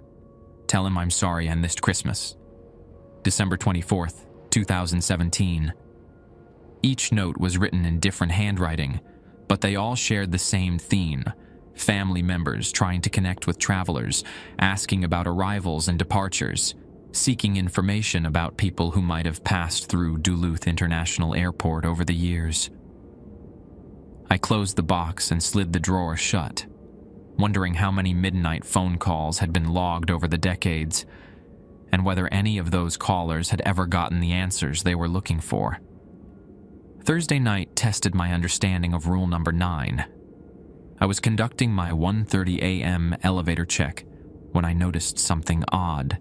Tell him I'm sorry I missed Christmas. December 24th, 2017. Each note was written in different handwriting, but they all shared the same theme: family members trying to connect with travelers, asking about arrivals and departures, seeking information about people who might have passed through Duluth International Airport over the years. I closed the box and slid the drawer shut, wondering how many midnight phone calls had been logged over the decades, and whether any of those callers had ever gotten the answers they were looking for. Thursday night tested my understanding of rule number 9. I was conducting my 1:30 a.m. elevator check when I noticed something odd.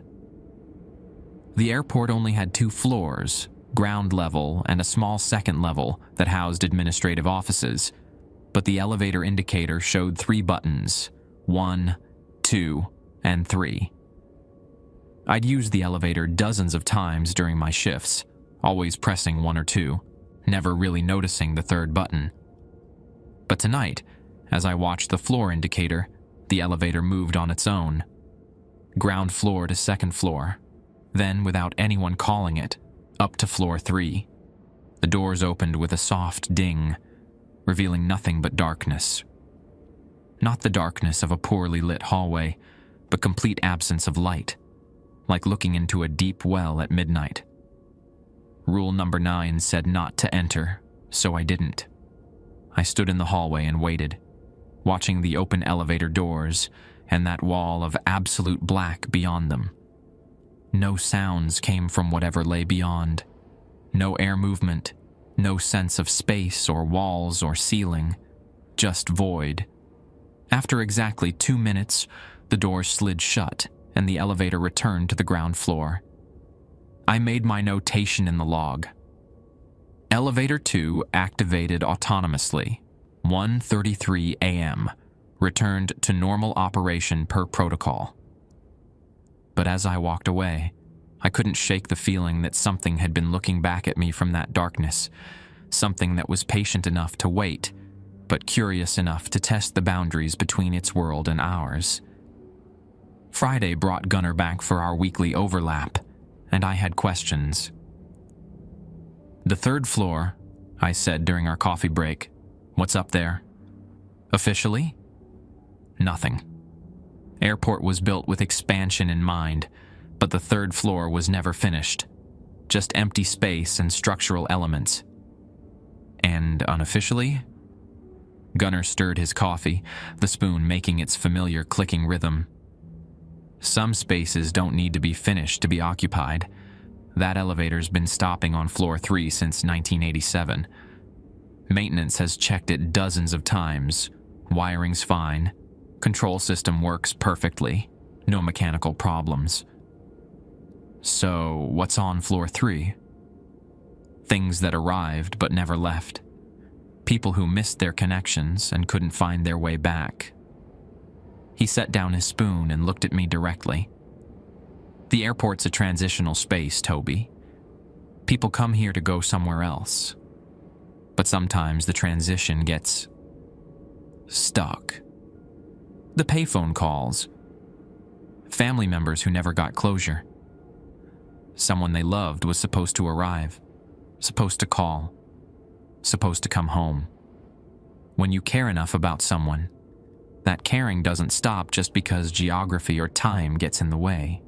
The airport only had 2 floors, ground level and a small second level that housed administrative offices, but the elevator indicator showed 3 buttons: 1, 2, and 3. I'd used the elevator dozens of times during my shifts, always pressing 1 or 2, never really noticing the 3rd button. But tonight, as I watched the floor indicator, the elevator moved on its own. Ground floor to second floor, then, without anyone calling it, up to floor 3. The doors opened with a soft ding, revealing nothing but darkness. Not the darkness of a poorly lit hallway, but complete absence of light, like looking into a deep well at midnight. Rule number 9 said not to enter, so I didn't. I stood in the hallway and waited, watching the open elevator doors and that wall of absolute black beyond them. No sounds came from whatever lay beyond. No air movement, no sense of space or walls or ceiling, just void. After exactly 2 minutes, the door slid shut and the elevator returned to the ground floor. I made my notation in the log. Elevator 2 activated autonomously. 1:33 a.m. Returned to normal operation per protocol. But as I walked away, I couldn't shake the feeling that something had been looking back at me from that darkness, something that was patient enough to wait, but curious enough to test the boundaries between its world and ours. Friday brought Gunnar back for our weekly overlap, and I had questions. "The third floor," I said during our coffee break. "What's up there?" "Officially?" "Nothing. Airport was built with expansion in mind, but the third floor was never finished. Just empty space and structural elements." "And unofficially?" Gunnar stirred his coffee, the spoon making its familiar clicking rhythm. "Some spaces don't need to be finished to be occupied. That elevator's been stopping on floor 3 since 1987. Maintenance has checked it dozens of times. Wiring's fine. Control system works perfectly. No mechanical problems." "So, what's on floor 3? "Things that arrived but never left. People who missed their connections and couldn't find their way back." He set down his spoon and looked at me directly. "The airport's a transitional space, Toby. People come here to go somewhere else. But sometimes the transition gets stuck. The payphone calls. Family members who never got closure. Someone they loved was supposed to arrive, supposed to call, supposed to come home. When you care enough about someone, that caring doesn't stop just because geography or time gets in the way."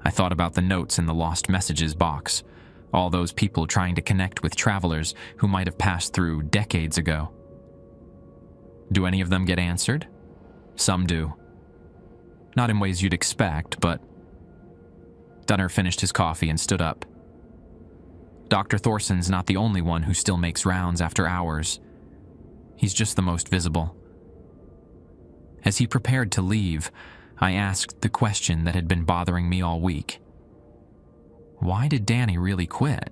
I thought about the notes in the lost messages box, all those people trying to connect with travelers who might have passed through decades ago. "Do any of them get answered?" "Some do. Not in ways you'd expect, but..." Gunnar finished his coffee and stood up. "Dr. Thorson's not the only one who still makes rounds after hours. He's just the most visible." As he prepared to leave, I asked the question that had been bothering me all week. Why did Danny really quit?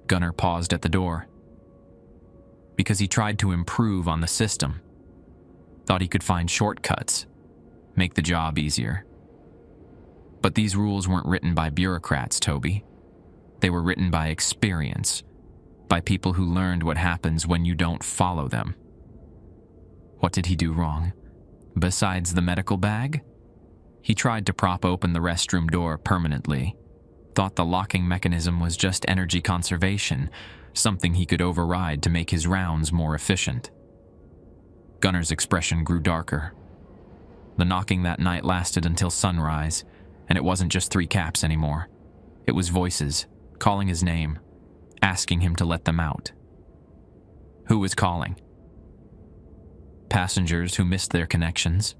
Gunnar paused at the door. "Because he tried to improve on the system. Thought he could find shortcuts, make the job easier. But these rules weren't written by bureaucrats, Toby. They were written by experience, by people who learned what happens when you don't follow them." What did he do wrong? Besides the medical bag? He tried to prop open the restroom door permanently. Thought the locking mechanism was just energy conservation, something he could override to make his rounds more efficient. Gunnar's expression grew darker. The knocking that night lasted until sunrise, and it wasn't just 3 caps anymore. It was voices, calling his name, asking him to let them out. Who was calling? Passengers who missed their connections.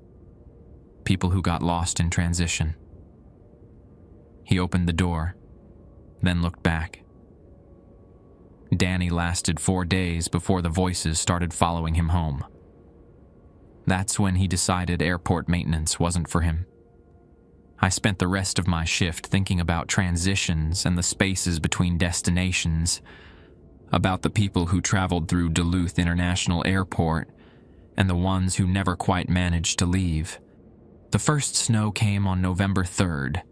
People who got lost in transition. He opened the door, then looked back. Danny lasted 4 days before the voices started following him home. That's when he decided airport maintenance wasn't for him. I spent the rest of my shift thinking about transitions and the spaces between destinations, about the people who traveled through Duluth International Airport and the ones who never quite managed to leave. The first snow came on November 3rd,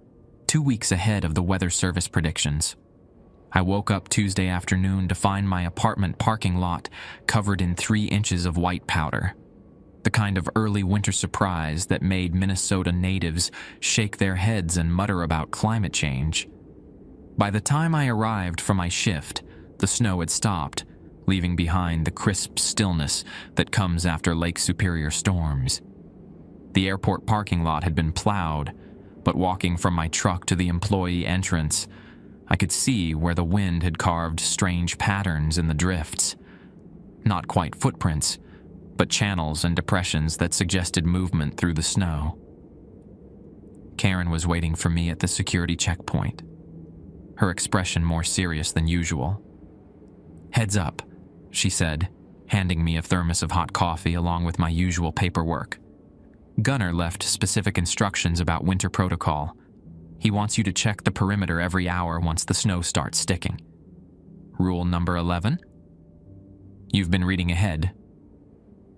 2 weeks ahead of the weather service predictions. I woke up Tuesday afternoon to find my apartment parking lot covered in 3 inches of white powder. The kind of early winter surprise that made Minnesota natives shake their heads and mutter about climate change. By the time I arrived for my shift, the snow had stopped, leaving behind the crisp stillness that comes after Lake Superior storms. The airport parking lot had been plowed, but walking from my truck to the employee entrance, I could see where the wind had carved strange patterns in the drifts. Not quite footprints, but channels and depressions that suggested movement through the snow. Karen was waiting for me at the security checkpoint, her expression more serious than usual. "Heads up," she said, handing me a thermos of hot coffee along with my usual paperwork. "Gunnar left specific instructions about winter protocol. He wants you to check the perimeter every hour once the snow starts sticking. Rule number 11? You've been reading ahead.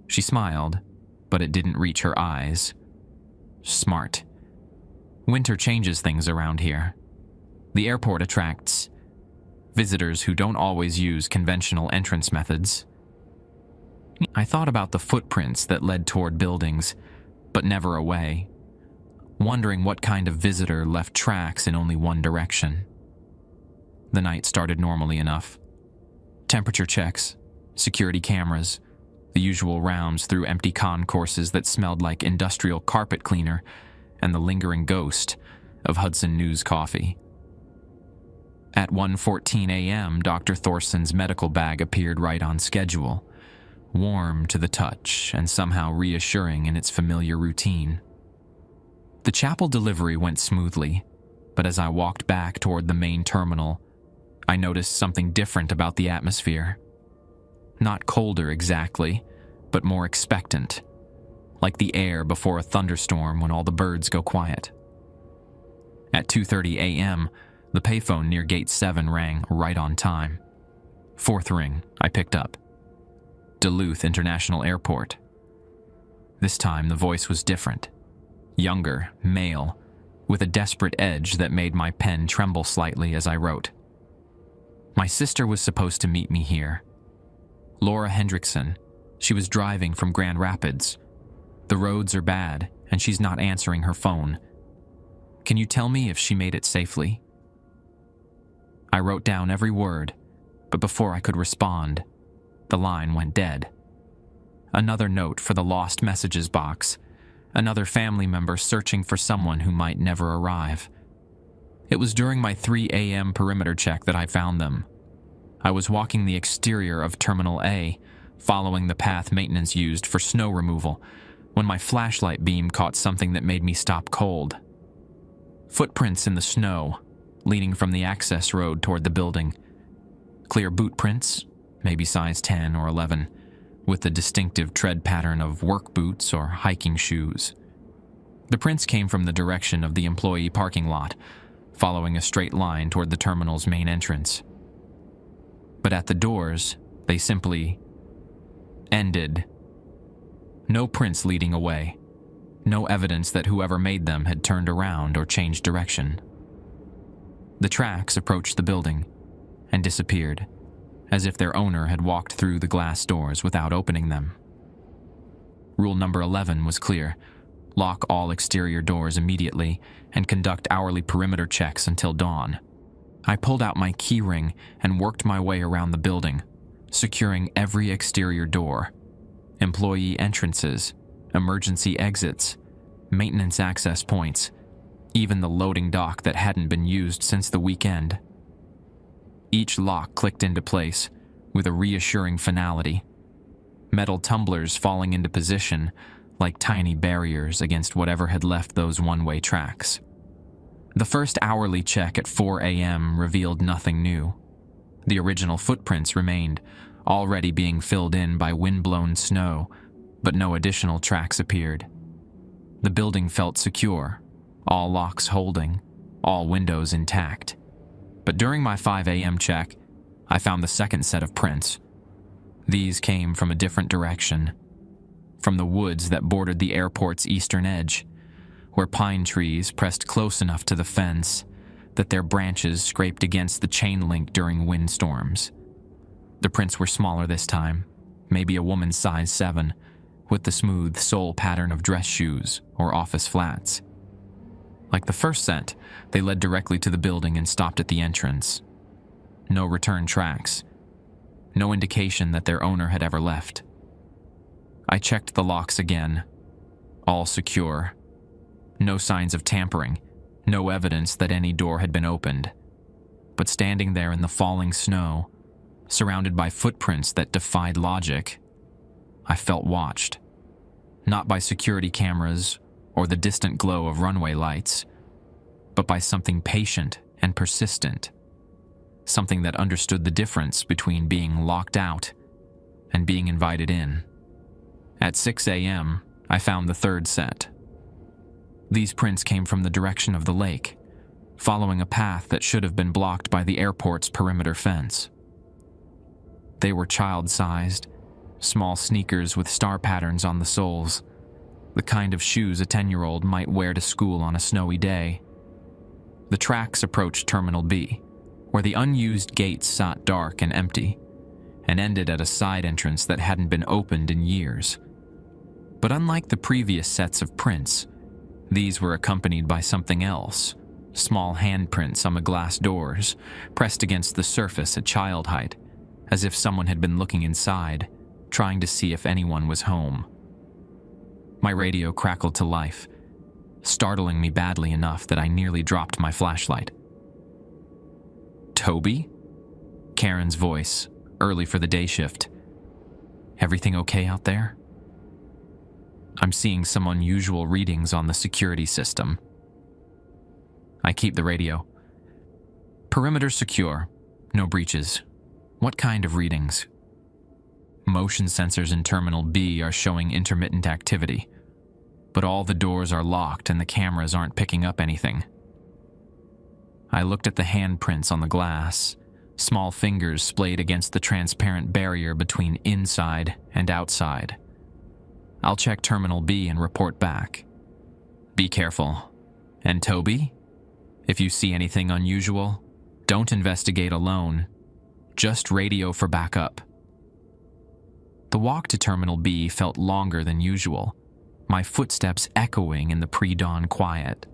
She smiled, but it didn't reach her eyes. Smart. Winter changes things around here. The airport attracts visitors who don't always use conventional entrance methods. I thought about the footprints that led toward buildings, but never away, wondering what kind of visitor left tracks in only one direction. The night started normally enough. Temperature checks, security cameras, the usual rounds through empty concourses that smelled like industrial carpet cleaner, and the lingering ghost of Hudson News coffee. At 1:14 a.m., Dr. Thorson's medical bag appeared right on schedule, warm to the touch and somehow reassuring in its familiar routine. The chapel delivery went smoothly, but as I walked back toward the main terminal, I noticed something different about the atmosphere. Not colder exactly, but more expectant, like the air before a thunderstorm when all the birds go quiet. At 2:30 a.m., the payphone near Gate 7 rang right on time. Fourth ring, I picked up. Duluth International Airport. This time the voice was different. Younger, male, with a desperate edge that made my pen tremble slightly as I wrote. My sister was supposed to meet me here. Laura Hendrickson. She was driving from Grand Rapids. The roads are bad, and she's not answering her phone. Can you tell me if she made it safely? I wrote down every word, but before I could respond, the line went dead. Another note for the lost messages box. Another family member searching for someone who might never arrive. It was during my 3 a.m. perimeter check that I found them. I was walking the exterior of Terminal A, following the path maintenance used for snow removal, when my flashlight beam caught something that made me stop cold. Footprints in the snow, leading from the access road toward the building. Clear boot prints, maybe size 10 or 11, with the distinctive tread pattern of work boots or hiking shoes. The prints came from the direction of the employee parking lot, following a straight line toward the terminal's main entrance. But at the doors, they simply ended. No prints leading away. No evidence that whoever made them had turned around or changed direction. The tracks approached the building and disappeared, as if their owner had walked through the glass doors without opening them. Rule number 11 was clear. Lock all exterior doors immediately and conduct hourly perimeter checks until dawn. I pulled out my key ring and worked my way around the building, securing every exterior door, employee entrances, emergency exits, maintenance access points, even the loading dock that hadn't been used since the weekend. Each lock clicked into place with a reassuring finality, metal tumblers falling into position like tiny barriers against whatever had left those one-way tracks. The first hourly check at 4 a.m. revealed nothing new. The original footprints remained, already being filled in by wind-blown snow, but no additional tracks appeared. The building felt secure, all locks holding, all windows intact. But during my 5 a.m. check, I found the second set of prints. These came from a different direction, from the woods that bordered the airport's eastern edge, where pine trees pressed close enough to the fence that their branches scraped against the chain link during windstorms. The prints were smaller this time, maybe a woman's size 7, with the smooth sole pattern of dress shoes or office flats. Like the first set, they led directly to the building and stopped at the entrance. No return tracks. No indication that their owner had ever left. I checked the locks again. All secure. No signs of tampering. No evidence that any door had been opened. But standing there in the falling snow, surrounded by footprints that defied logic, I felt watched. Not by security cameras or the distant glow of runway lights, but by something patient and persistent. Something that understood the difference between being locked out and being invited in. At 6 a.m., I found the third set. These prints came from the direction of the lake, following a path that should have been blocked by the airport's perimeter fence. They were child-sized, small sneakers with star patterns on the soles, the kind of shoes a 10-year-old might wear to school on a snowy day. The tracks approached Terminal B, where the unused gates sat dark and empty, and ended at a side entrance that hadn't been opened in years. But unlike the previous sets of prints, these were accompanied by something else, small handprints on the glass doors, pressed against the surface at child height, as if someone had been looking inside, trying to see if anyone was home. My radio crackled to life, startling me badly enough that I nearly dropped my flashlight. "Toby?" Karen's voice, early for the day shift. "Everything okay out there?" "I'm seeing some unusual readings on the security system." I keep the radio. "Perimeter secure. No breaches. What kind of readings?" "Motion sensors in Terminal B are showing intermittent activity, but all the doors are locked and the cameras aren't picking up anything." I looked at the handprints on the glass, small fingers splayed against the transparent barrier between inside and outside. "I'll check Terminal B and report back. Be careful. And Toby? If you see anything unusual, don't investigate alone. Just radio for backup." The walk to Terminal B felt longer than usual, my footsteps echoing in the pre-dawn quiet.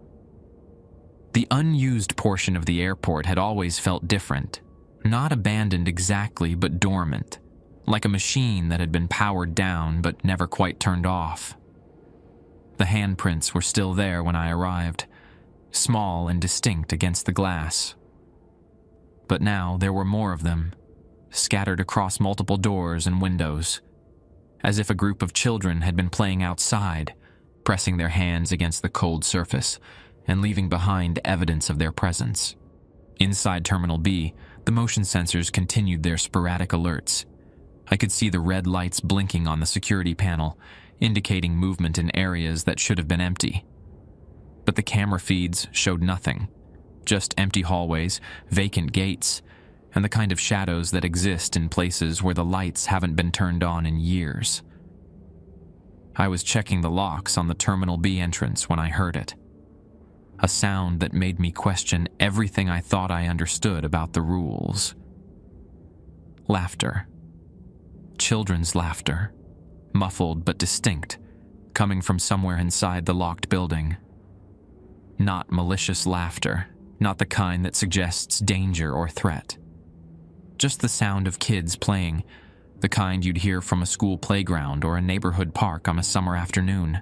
The unused portion of the airport had always felt different, not abandoned exactly, but dormant, like a machine that had been powered down but never quite turned off. The handprints were still there when I arrived, small and distinct against the glass. But now there were more of them, scattered across multiple doors and windows, as if a group of children had been playing outside, pressing their hands against the cold surface and leaving behind evidence of their presence. Inside Terminal B, the motion sensors continued their sporadic alerts. I could see the red lights blinking on the security panel, indicating movement in areas that should have been empty. But the camera feeds showed nothing, just empty hallways, vacant gates, and the kind of shadows that exist in places where the lights haven't been turned on in years. I was checking the locks on the Terminal B entrance when I heard it. A sound that made me question everything I thought I understood about the rules. Laughter. Children's laughter, muffled but distinct, coming from somewhere inside the locked building. Not malicious laughter, not the kind that suggests danger or threat. Just the sound of kids playing, the kind you'd hear from a school playground or a neighborhood park on a summer afternoon.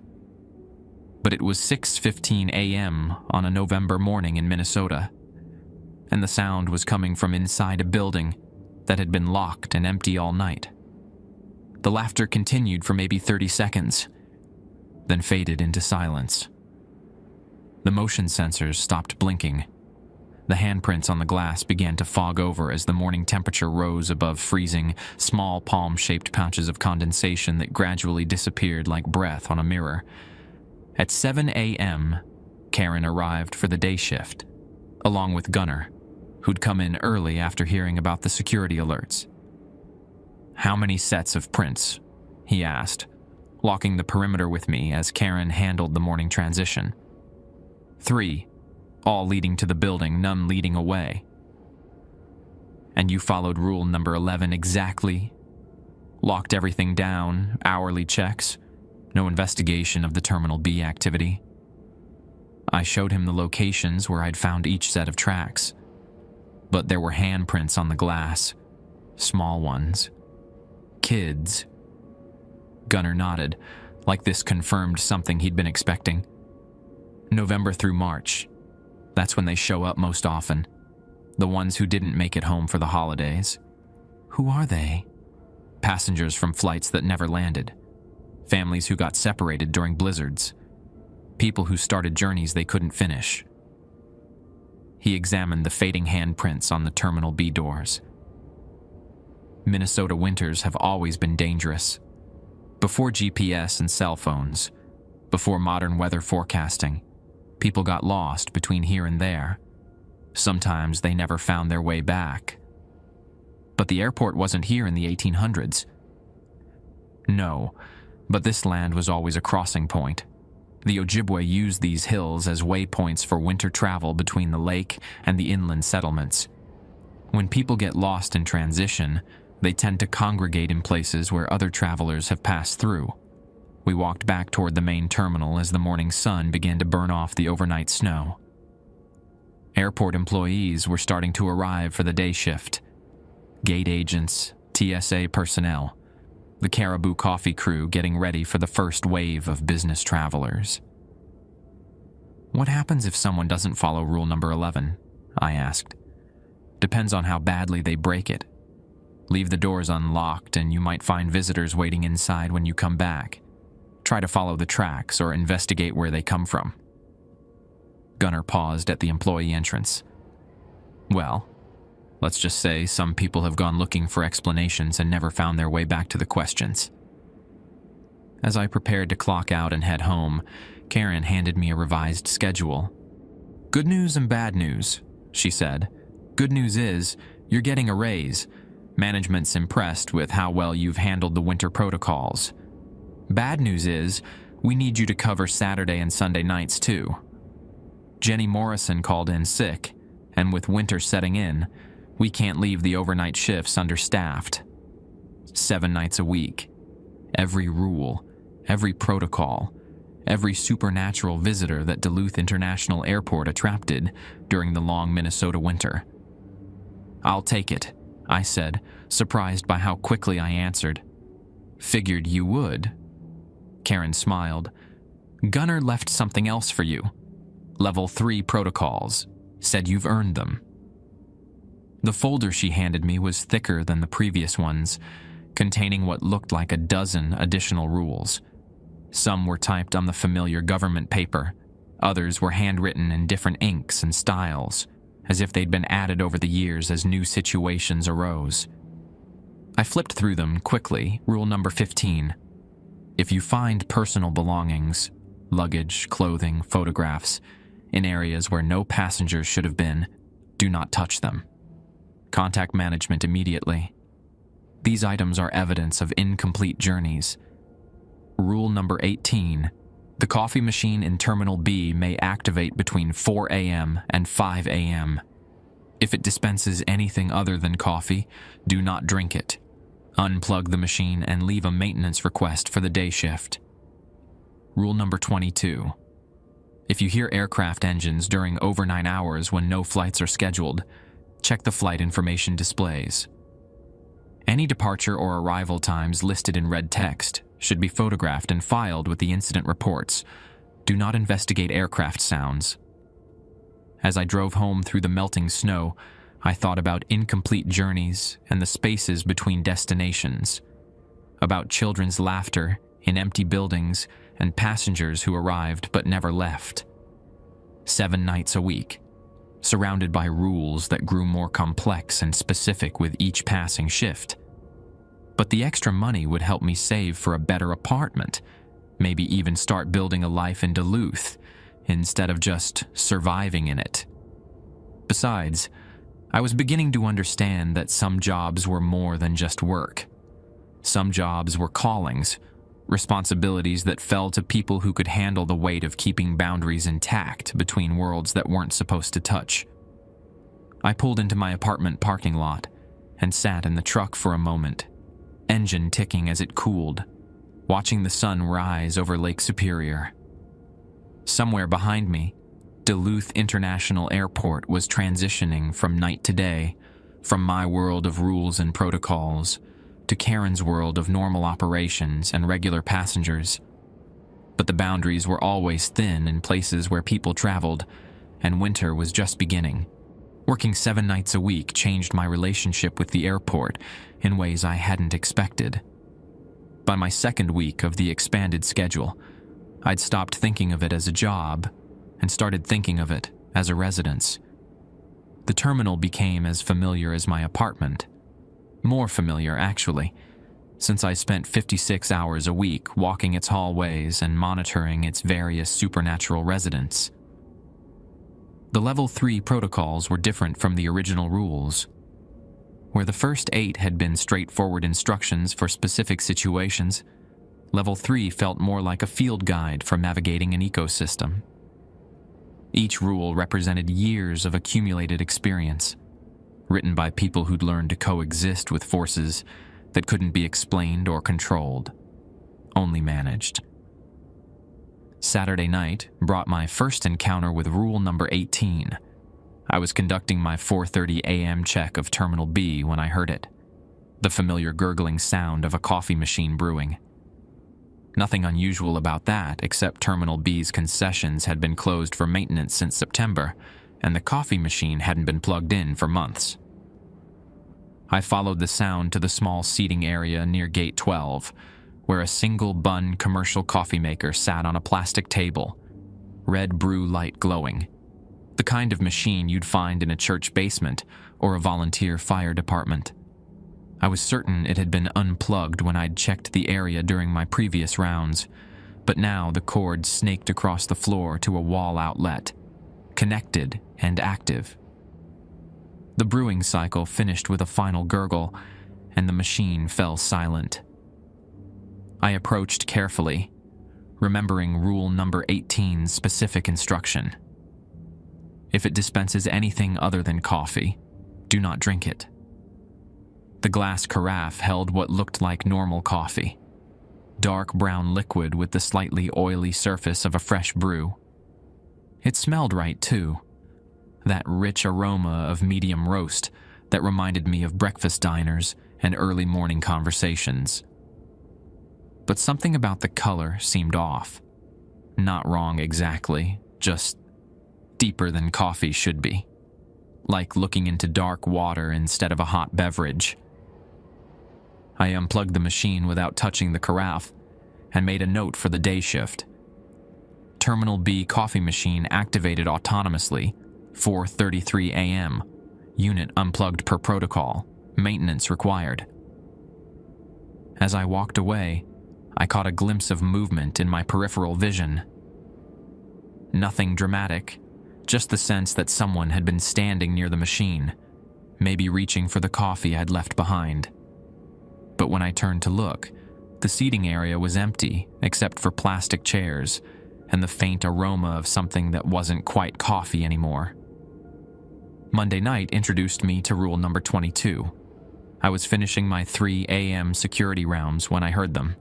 But it was 6:15 a.m. on a November morning in Minnesota, and the sound was coming from inside a building that had been locked and empty all night. The laughter continued for maybe 30 seconds, then faded into silence. The motion sensors stopped blinking. The handprints on the glass began to fog over as the morning temperature rose above freezing, small palm-shaped pouches of condensation that gradually disappeared like breath on a mirror. At 7 a.m., Karen arrived for the day shift, along with Gunnar, who'd come in early after hearing about the security alerts. "How many sets of prints?" he asked, locking the perimeter with me as Karen handled the morning transition. "3. All leading to the building, none leading away." "And you followed rule number 11 exactly? Locked everything down, hourly checks, no investigation of the Terminal B activity?" I showed him the locations where I'd found each set of tracks, but there were handprints on the glass, small ones. Kids. Gunnar nodded, like this confirmed something he'd been expecting. "November through March. That's when they show up most often. The ones who didn't make it home for the holidays." "Who are they?" "Passengers from flights that never landed. Families who got separated during blizzards. People who started journeys they couldn't finish." He examined the fading handprints on the Terminal B doors. Minnesota winters have always been dangerous. Before GPS and cell phones, before modern weather forecasting, people got lost between here and there. Sometimes they never found their way back. But the airport wasn't here in the 1800s. No, but this land was always a crossing point. The Ojibwe used these hills as waypoints for winter travel between the lake and the inland settlements. When people get lost in transition, they tend to congregate in places where other travelers have passed through. We walked back toward the main terminal as the morning sun began to burn off the overnight snow. Airport employees were starting to arrive for the day shift. Gate agents, TSA personnel, the Caribou Coffee crew getting ready for the first wave of business travelers. What happens if someone doesn't follow rule number 11? I asked. Depends on how badly they break it. Leave the doors unlocked and you might find visitors waiting inside when you come back. Try to follow the tracks or investigate where they come from. Gunner paused at the employee entrance. Well, let's just say some people have gone looking for explanations and never found their way back to the questions. As I prepared to clock out and head home, Karen handed me a revised schedule. Good news and bad news, she said. Good news is, you're getting a raise. Management's impressed with how well you've handled the winter protocols. Bad news is, we need you to cover Saturday and Sunday nights too. Jenny Morrison called in sick, and with winter setting in, we can't leave the overnight shifts understaffed. 7 nights a week. Every rule, every protocol, every supernatural visitor that Duluth International Airport attracted during the long Minnesota winter. I'll take it, I said, surprised by how quickly I answered. Figured you would. Karen smiled. Gunner left something else for you. Level 3 protocols. Said you've earned them. The folder she handed me was thicker than the previous ones, containing what looked like a dozen additional rules. Some were typed on the familiar government paper. Others were handwritten in different inks and styles, as if they'd been added over the years as new situations arose. I flipped through them quickly. Rule number 15. If you find personal belongings, luggage, clothing, photographs, in areas where no passengers should have been, do not touch them. Contact management immediately. These items are evidence of incomplete journeys. Rule number 18. The coffee machine in Terminal B may activate between 4 a.m. and 5 a.m. If it dispenses anything other than coffee, do not drink it. Unplug the machine and leave a maintenance request for the day shift. Rule number 22. If you hear aircraft engines during overnight hours when no flights are scheduled, check the flight information displays. Any departure or arrival times listed in red text should be photographed and filed with the incident reports. Do not investigate aircraft sounds. As I drove home through the melting snow, I thought about incomplete journeys and the spaces between destinations, about children's laughter in empty buildings and passengers who arrived but never left. 7 nights a week, surrounded by rules that grew more complex and specific with each passing shift. But the extra money would help me save for a better apartment, maybe even start building a life in Duluth instead of just surviving in it. Besides, I was beginning to understand that some jobs were more than just work. Some jobs were callings, responsibilities that fell to people who could handle the weight of keeping boundaries intact between worlds that weren't supposed to touch. I pulled into my apartment parking lot and sat in the truck for a moment, engine ticking as it cooled, watching the sun rise over Lake Superior. Somewhere behind me, Duluth International Airport was transitioning from night to day, from my world of rules and protocols to Karen's world of normal operations and regular passengers. But the boundaries were always thin in places where people traveled, and winter was just beginning. Working 7 nights a week changed my relationship with the airport in ways I hadn't expected. By my second week of the expanded schedule, I'd stopped thinking of it as a job and started thinking of it as a residence. The terminal became as familiar as my apartment. More familiar, actually, since I spent 56 hours a week walking its hallways and monitoring its various supernatural residents. The Level 3 protocols were different from the original rules. Where the first 8 had been straightforward instructions for specific situations, Level 3 felt more like a field guide for navigating an ecosystem. Each rule represented years of accumulated experience, written by people who'd learned to coexist with forces that couldn't be explained or controlled, only managed. Saturday night brought my first encounter with rule number 18. I was conducting my 4:30 a.m. check of Terminal B when I heard it, the familiar gurgling sound of a coffee machine brewing. Nothing unusual about that, except Terminal B's concessions had been closed for maintenance since September, and the coffee machine hadn't been plugged in for months. I followed the sound to the small seating area near Gate 12, where a single-bun commercial coffee maker sat on a plastic table, red brew light glowing, the kind of machine you'd find in a church basement or a volunteer fire department. I was certain it had been unplugged when I'd checked the area during my previous rounds, but now the cord snaked across the floor to a wall outlet, connected and active. The brewing cycle finished with a final gurgle, and the machine fell silent. I approached carefully, remembering rule number 18's specific instruction. If it dispenses anything other than coffee, do not drink it. The glass carafe held what looked like normal coffee, dark brown liquid with the slightly oily surface of a fresh brew. It smelled right, too, that rich aroma of medium roast that reminded me of breakfast diners and early morning conversations. But something about the color seemed off. Not wrong exactly, just deeper than coffee should be. Like looking into dark water instead of a hot beverage. I unplugged the machine without touching the carafe and made a note for the day shift. Terminal B coffee machine activated autonomously, 4:33 a.m. Unit unplugged per protocol. Maintenance required. As I walked away, I caught a glimpse of movement in my peripheral vision. Nothing dramatic, just the sense that someone had been standing near the machine, maybe reaching for the coffee I'd left behind. But when I turned to look, the seating area was empty except for plastic chairs and the faint aroma of something that wasn't quite coffee anymore. Monday night introduced me to rule number 22. I was finishing my 3 a.m. security rounds when I heard them.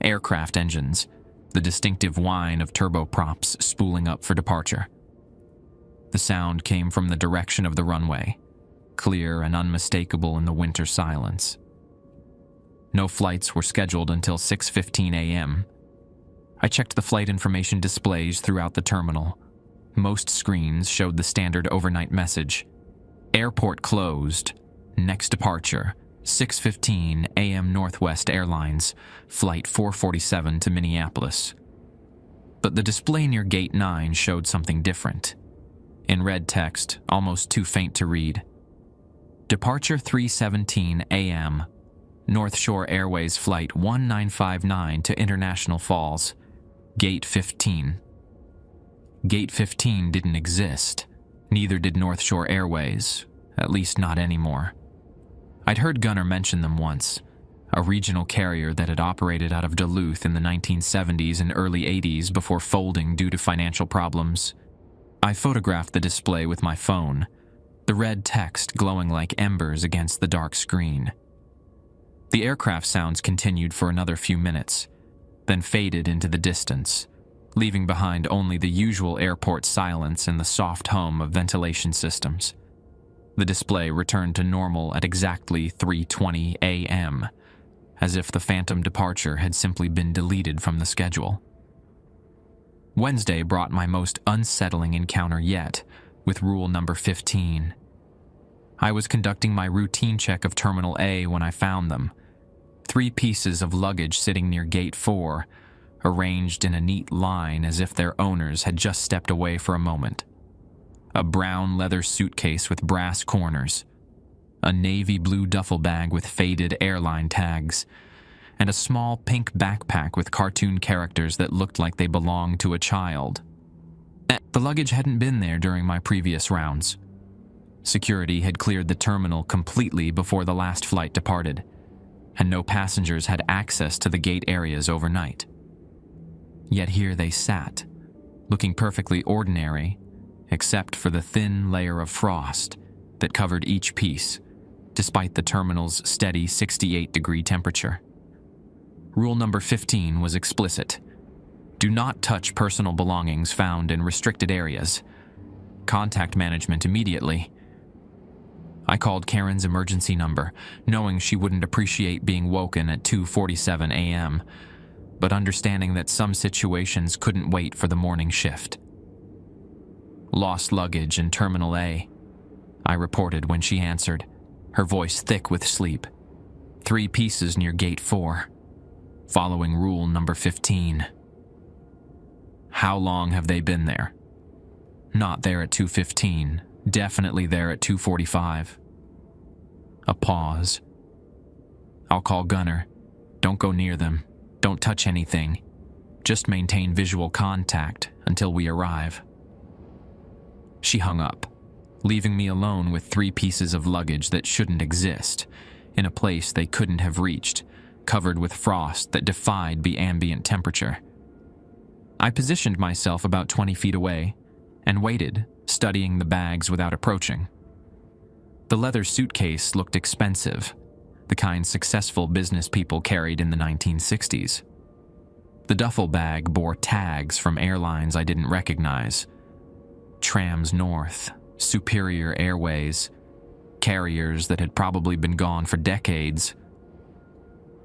Aircraft engines, the distinctive whine of turboprops spooling up for departure. The sound came from the direction of the runway, clear and unmistakable in the winter silence. No flights were scheduled until 6:15 a.m. I checked the flight information displays throughout the terminal. Most screens showed the standard overnight message: airport closed, next departure, 6:15 a.m. Northwest Airlines, flight 447 to Minneapolis. But the display near Gate 9 showed something different. In red text, almost too faint to read. Departure 3:17 a.m. North Shore Airways Flight 1959 to International Falls, Gate 15. Gate 15 didn't exist. Neither did North Shore Airways, at least not anymore. I'd heard Gunner mention them once, a regional carrier that had operated out of Duluth in the 1970s and early 80s before folding due to financial problems. I photographed the display with my phone, the red text glowing like embers against the dark screen. The aircraft sounds continued for another few minutes, then faded into the distance, leaving behind only the usual airport silence and the soft hum of ventilation systems. The display returned to normal at exactly 3:20 a.m., as if the phantom departure had simply been deleted from the schedule. Wednesday brought my most unsettling encounter yet, with rule number 15. I was conducting my routine check of Terminal A when I found them. 3 pieces of luggage sitting near Gate 4, arranged in a neat line as if their owners had just stepped away for a moment. A brown leather suitcase with brass corners, a navy blue duffel bag with faded airline tags, and a small pink backpack with cartoon characters that looked like they belonged to a child. The luggage hadn't been there during my previous rounds. Security had cleared the terminal completely before the last flight departed, and no passengers had access to the gate areas overnight. Yet here they sat, looking perfectly ordinary, except for the thin layer of frost that covered each piece, despite the terminal's steady 68-degree temperature. Rule number 15 was explicit. Do not touch personal belongings found in restricted areas. Contact management immediately. I called Karen's emergency number, knowing she wouldn't appreciate being woken at 2:47 a.m., but understanding that some situations couldn't wait for the morning shift. Lost luggage in Terminal A, I reported when she answered, her voice thick with sleep. 3 pieces near Gate 4, following rule number 15. How long have they been there? Not there at 2:15, definitely there at 2:45. A pause. I'll call Gunner. Don't go near them. Don't touch anything. Just maintain visual contact until we arrive. She hung up, leaving me alone with 3 pieces of luggage that shouldn't exist, in a place they couldn't have reached, covered with frost that defied the ambient temperature. I positioned myself about 20 feet away and waited, studying the bags without approaching. The leather suitcase looked expensive, the kind successful business people carried in the 1960s. The duffel bag bore tags from airlines I didn't recognize. Trams North, Superior Airways, carriers that had probably been gone for decades.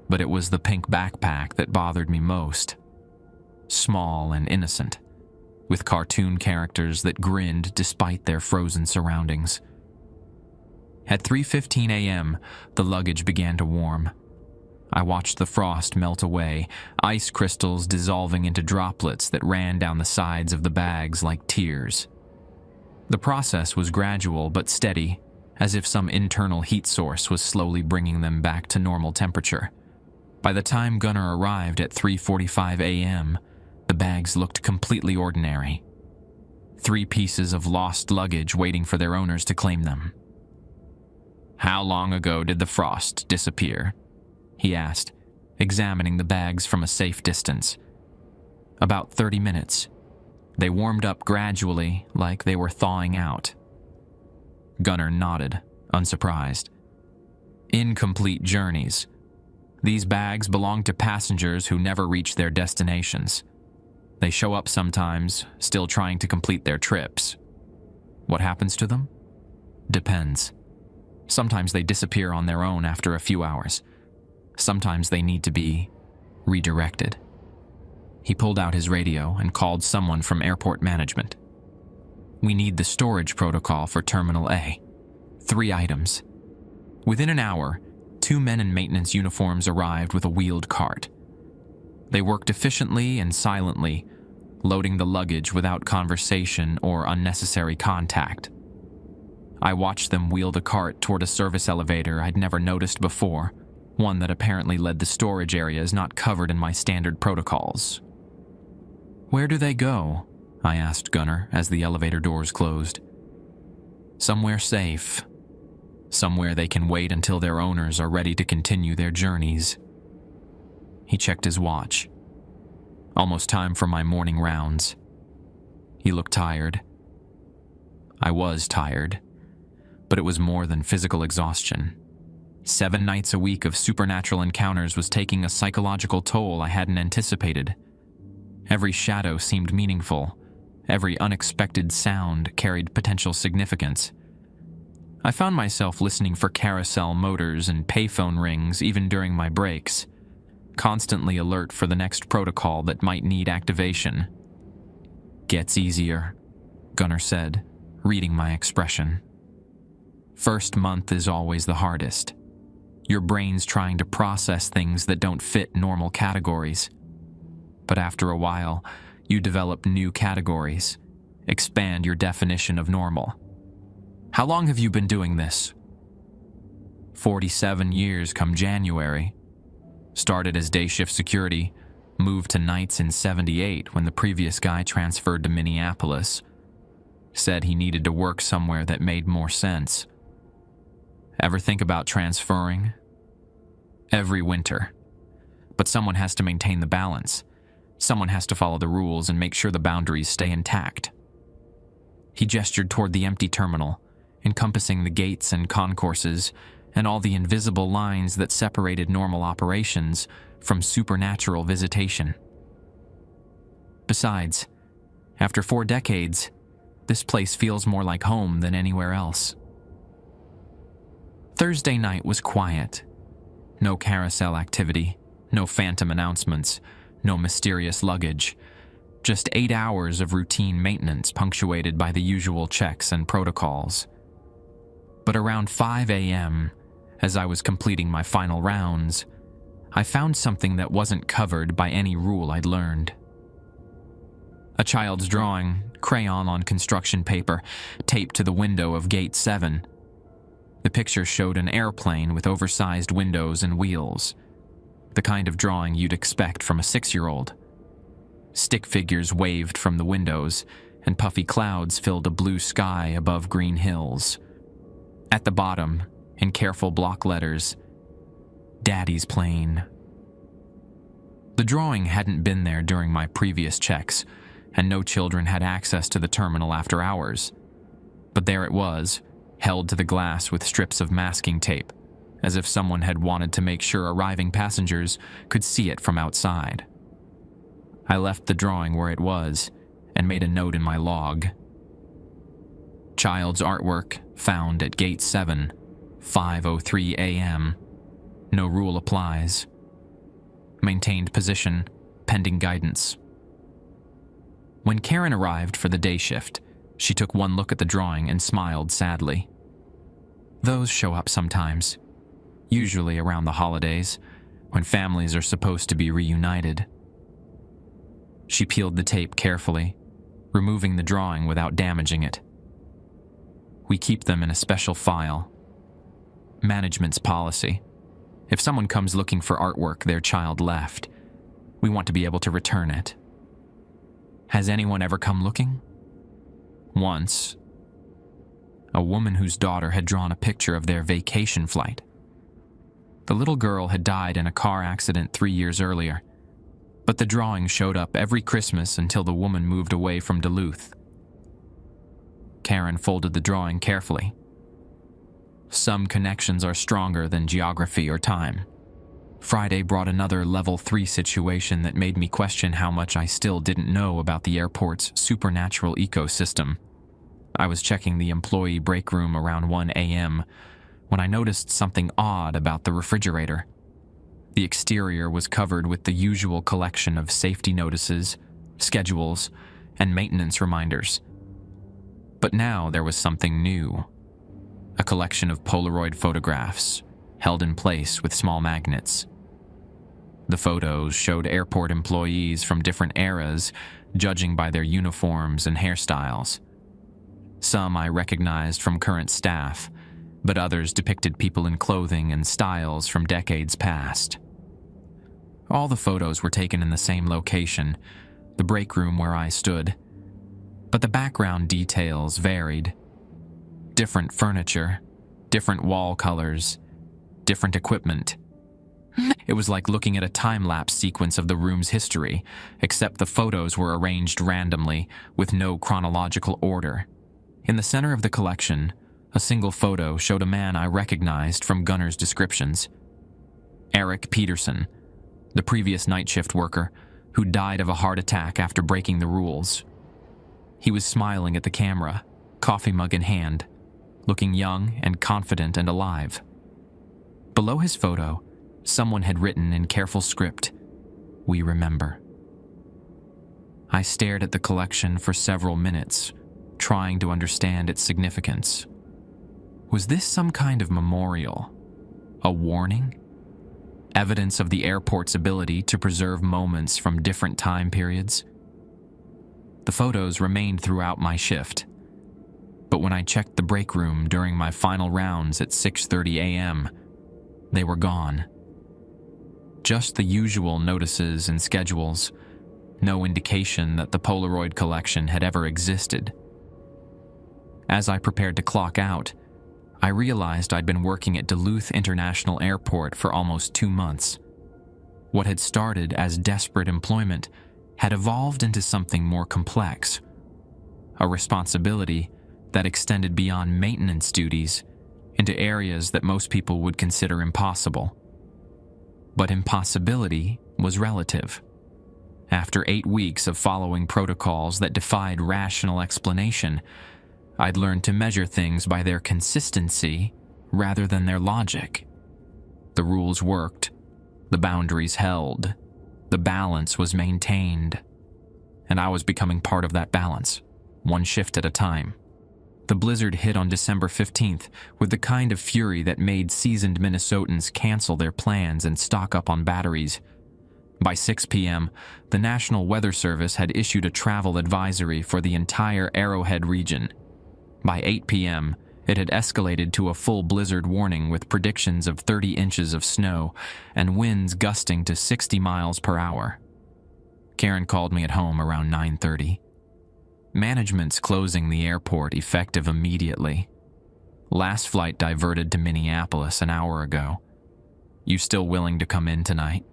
But it was the pink backpack that bothered me most. Small and innocent, with cartoon characters that grinned despite their frozen surroundings. At 3:15 a.m., the luggage began to warm. I watched the frost melt away, ice crystals dissolving into droplets that ran down the sides of the bags like tears. The process was gradual but steady, as if some internal heat source was slowly bringing them back to normal temperature. By the time Gunner arrived at 3:45 a.m., the bags looked completely ordinary. 3 pieces of lost luggage waiting for their owners to claim them. How long ago did the frost disappear? He asked, examining the bags from a safe distance. About 30 minutes. They warmed up gradually, like they were thawing out. Gunner nodded, unsurprised. Incomplete journeys. These bags belong to passengers who never reach their destinations. They show up sometimes, still trying to complete their trips. What happens to them? Depends. Sometimes they disappear on their own after a few hours. Sometimes they need to be redirected. He pulled out his radio and called someone from airport management. We need the storage protocol for Terminal A. 3 items. Within an hour, 2 men in maintenance uniforms arrived with a wheeled cart. They worked efficiently and silently, loading the luggage without conversation or unnecessary contact. I watched them wheel the cart toward a service elevator I'd never noticed before, one that apparently led the storage areas not covered in my standard protocols. Where do they go? I asked Gunner as the elevator doors closed. Somewhere safe. Somewhere they can wait until their owners are ready to continue their journeys. He checked his watch. Almost time for my morning rounds. He looked tired. I was tired, but it was more than physical exhaustion. 7 nights a week of supernatural encounters was taking a psychological toll I hadn't anticipated. Every shadow seemed meaningful. Every unexpected sound carried potential significance. I found myself listening for carousel motors and payphone rings even during my breaks, constantly alert for the next protocol that might need activation. Gets easier, Gunner said, reading my expression. First month is always the hardest. Your brain's trying to process things that don't fit normal categories. But after a while, you develop new categories, expand your definition of normal. How long have you been doing this? 47 years come January. Started as day shift security, moved to nights in '78 when the previous guy transferred to Minneapolis. said he needed to work somewhere that made more sense. Ever think about transferring? Every winter. But someone has to maintain the balance. Someone has to follow the rules and make sure the boundaries stay intact. He gestured toward the empty terminal, encompassing the gates and concourses and all the invisible lines that separated normal operations from supernatural visitation. Besides, after 4 decades, this place feels more like home than anywhere else. Thursday night was quiet. No carousel activity, no phantom announcements, no mysterious luggage. Just 8 hours of routine maintenance punctuated by the usual checks and protocols. But around 5 a.m., as I was completing my final rounds, I found something that wasn't covered by any rule I'd learned. A child's drawing, crayon on construction paper, taped to the window of Gate 7. The picture showed an airplane with oversized windows and wheels, the kind of drawing you'd expect from a 6-year-old. Stick figures waved from the windows, and puffy clouds filled a blue sky above green hills. At the bottom, in careful block letters, "Daddy's plane." The drawing hadn't been there during my previous checks, and no children had access to the terminal after hours. But there it was, held to the glass with strips of masking tape, as if someone had wanted to make sure arriving passengers could see it from outside. I left the drawing where it was and made a note in my log. Child's artwork found at Gate 7, 5:03 a.m. No rule applies. Maintained position, pending guidance. When Karen arrived for the day shift, she took one look at the drawing and smiled sadly. Those show up sometimes, usually around the holidays, when families are supposed to be reunited. She peeled the tape carefully, removing the drawing without damaging it. We keep them in a special file. Management's policy. If someone comes looking for artwork their child left, we want to be able to return it. Has anyone ever come looking? Once, a woman whose daughter had drawn a picture of their vacation flight. The little girl had died in a car accident 3 years earlier, but the drawing showed up every Christmas until the woman moved away from Duluth. Karen folded the drawing carefully. Some connections are stronger than geography or time. Friday brought another level 3 situation that made me question how much I still didn't know about the airport's supernatural ecosystem. I was checking the employee break room around 1 a.m. when I noticed something odd about the refrigerator. The exterior was covered with the usual collection of safety notices, schedules, and maintenance reminders. But now there was something new. A collection of Polaroid photographs, held in place with small magnets. The photos showed airport employees from different eras, judging by their uniforms and hairstyles. Some I recognized from current staff, but others depicted people in clothing and styles from decades past. All the photos were taken in the same location, the break room where I stood, but the background details varied. Different furniture, different wall colors, different equipment. It was like looking at a time-lapse sequence of the room's history, except the photos were arranged randomly, with no chronological order. In the center of the collection, a single photo showed a man I recognized from Gunner's descriptions. Eric Peterson, the previous night shift worker, who died of a heart attack after breaking the rules. He was smiling at the camera, coffee mug in hand, looking young and confident and alive. Below his photo, someone had written in careful script, "We remember." I stared at the collection for several minutes, trying to understand its significance. Was this some kind of memorial? A warning? Evidence of the airport's ability to preserve moments from different time periods? The photos remained throughout my shift, but when I checked the break room during my final rounds at 6:30 a.m., they were gone. Just the usual notices and schedules, no indication that the Polaroid collection had ever existed. As I prepared to clock out, I realized I'd been working at Duluth International Airport for almost 2 months. What had started as desperate employment had evolved into something more complex, a responsibility that extended beyond maintenance duties into areas that most people would consider impossible. But impossibility was relative. After 8 weeks of following protocols that defied rational explanation, I'd learned to measure things by their consistency rather than their logic. The rules worked, the boundaries held, the balance was maintained, and I was becoming part of that balance, one shift at a time. The blizzard hit on December 15th with the kind of fury that made seasoned Minnesotans cancel their plans and stock up on batteries. By 6 p.m., the National Weather Service had issued a travel advisory for the entire Arrowhead region. By 8 p.m., it had escalated to a full blizzard warning with predictions of 30 inches of snow and winds gusting to 60 miles per hour. Karen called me at home around 9:30. Management's closing the airport effective immediately. Last flight diverted to Minneapolis an hour ago. You still willing to come in tonight?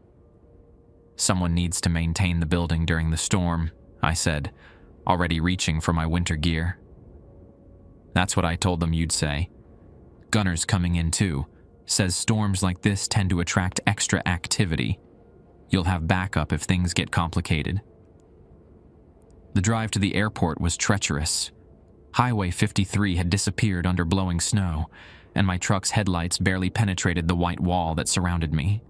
Someone needs to maintain the building during the storm, I said, already reaching for my winter gear. That's what I told them you'd say. Gunner's coming in too. Says storms like this tend to attract extra activity. You'll have backup if things get complicated. The drive to the airport was treacherous. Highway 53 had disappeared under blowing snow, and my truck's headlights barely penetrated the white wall that surrounded me.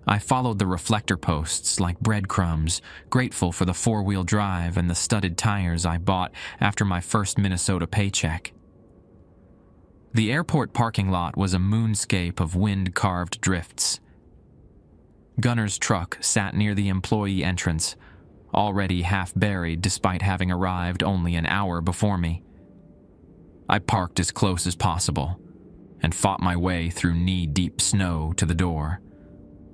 I followed the reflector posts like breadcrumbs, grateful for the four-wheel drive and the studded tires I bought after my first Minnesota paycheck. The airport parking lot was a moonscape of wind-carved drifts. Gunner's truck sat near the employee entrance, already half buried despite having arrived only an hour before me. I parked as close as possible and fought my way through knee-deep snow to the door,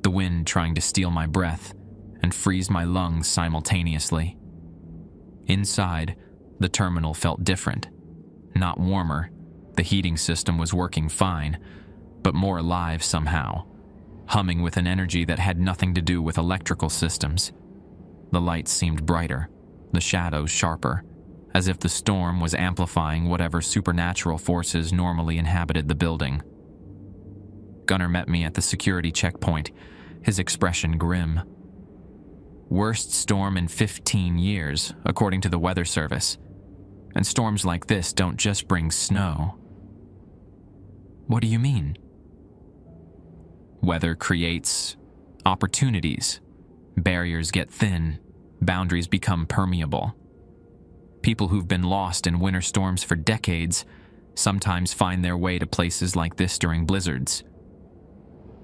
the wind trying to steal my breath and freeze my lungs simultaneously. Inside, the terminal felt different. Not warmer, the heating system was working fine, but more alive somehow, humming with an energy that had nothing to do with electrical systems. The lights seemed brighter, the shadows sharper, as if the storm was amplifying whatever supernatural forces normally inhabited the building. Gunner met me at the security checkpoint, his expression grim. Worst storm in 15 years, according to the Weather Service. And storms like this don't just bring snow. What do you mean? Weather creates opportunities. Barriers get thin, boundaries become permeable. People who've been lost in winter storms for decades sometimes find their way to places like this during blizzards.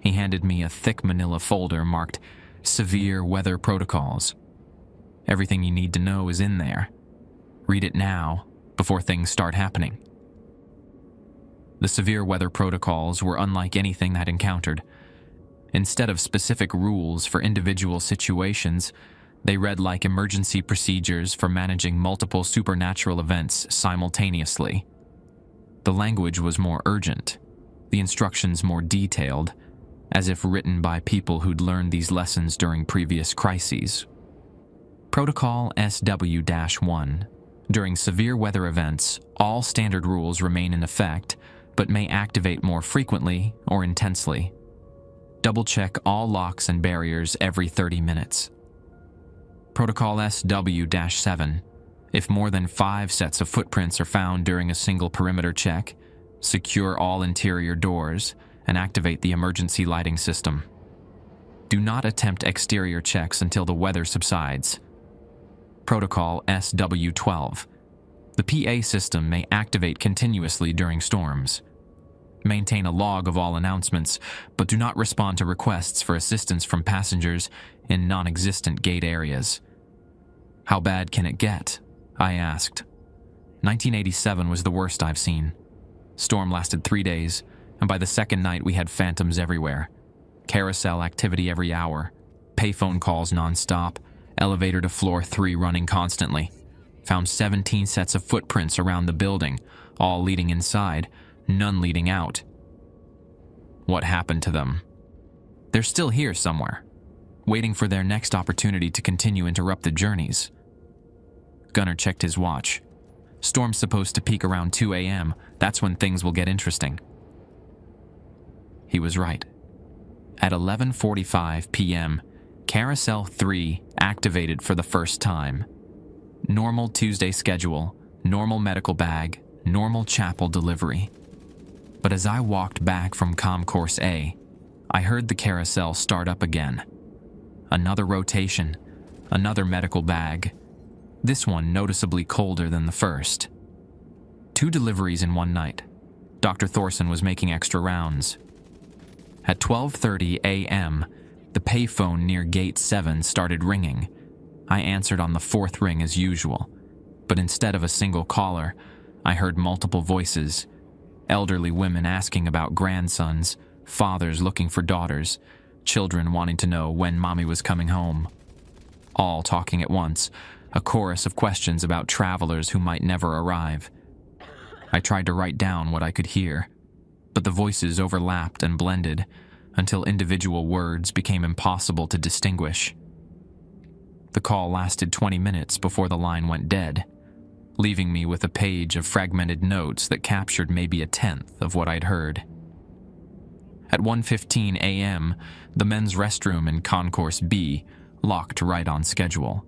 He handed me a thick manila folder marked Severe Weather Protocols. Everything you need to know is in there. Read it now, before things start happening. The severe weather protocols were unlike anything I'd encountered. Instead of specific rules for individual situations, they read like emergency procedures for managing multiple supernatural events simultaneously. The language was more urgent, the instructions more detailed, as if written by people who'd learned these lessons during previous crises. Protocol SW-1. During severe weather events, all standard rules remain in effect, but may activate more frequently or intensely. Double-check all locks and barriers every 30 minutes. Protocol SW-7. If more than 5 sets of footprints are found during a single perimeter check, secure all interior doors and activate the emergency lighting system. Do not attempt exterior checks until the weather subsides. Protocol SW-12. The PA system may activate continuously during storms. Maintain a log of all announcements, but do not respond to requests for assistance from passengers in non-existent gate areas. How bad can it get? I asked. 1987 was the worst I've seen. Storm lasted 3 days, and by the second night we had phantoms everywhere. Carousel activity every hour, payphone calls non-stop, elevator to floor 3 running constantly. found 17 sets of footprints around the building, all leading inside, none leading out. What happened to them? They're still here somewhere, waiting for their next opportunity to continue interrupted journeys. Gunnar checked his watch. Storm's supposed to peak around 2 a.m. That's when things will get interesting. He was right. At 11:45 p.m., Carousel 3 activated for the first time. Normal Tuesday schedule, normal medical bag, normal chapel delivery. But as I walked back from Concourse A, I heard the carousel start up again. Another rotation, another medical bag. This one noticeably colder than the first. 2 deliveries in one night. Dr. Thorson was making extra rounds. At 12:30 a.m., the payphone near Gate 7 started ringing. I answered on the 4th ring as usual, but instead of a single caller, I heard multiple voices. Elderly women asking about grandsons, fathers looking for daughters, children wanting to know when mommy was coming home. All talking at once, a chorus of questions about travelers who might never arrive. I tried to write down what I could hear, but the voices overlapped and blended until individual words became impossible to distinguish. The call lasted 20 minutes before the line went dead, leaving me with a page of fragmented notes that captured maybe a tenth of what I'd heard. At 1:15 a.m., the men's restroom in Concourse B locked right on schedule,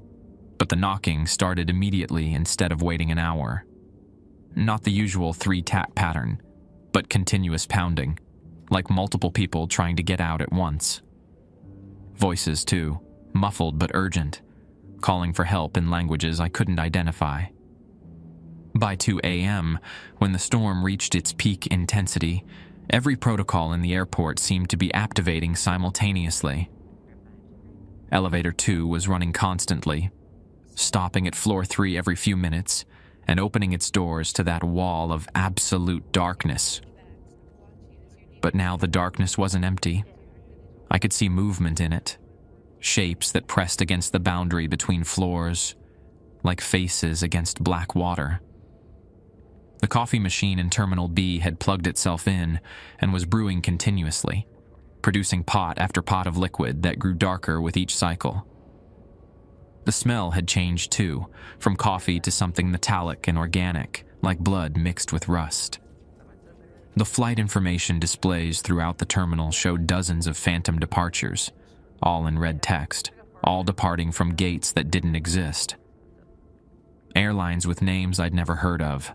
but the knocking started immediately instead of waiting an hour. Not the usual 3-tap pattern, but continuous pounding, like multiple people trying to get out at once. Voices, too, muffled but urgent, calling for help in languages I couldn't identify. By 2 a.m., when the storm reached its peak intensity, every protocol in the airport seemed to be activating simultaneously. Elevator 2 was running constantly, stopping at floor 3 every few minutes and opening its doors to that wall of absolute darkness. But now the darkness wasn't empty. I could see movement in it, shapes that pressed against the boundary between floors, like faces against black water. The coffee machine in Terminal B had plugged itself in and was brewing continuously, producing pot after pot of liquid that grew darker with each cycle. The smell had changed too, from coffee to something metallic and organic, like blood mixed with rust. The flight information displays throughout the terminal showed dozens of phantom departures, all in red text, all departing from gates that didn't exist. Airlines with names I'd never heard of.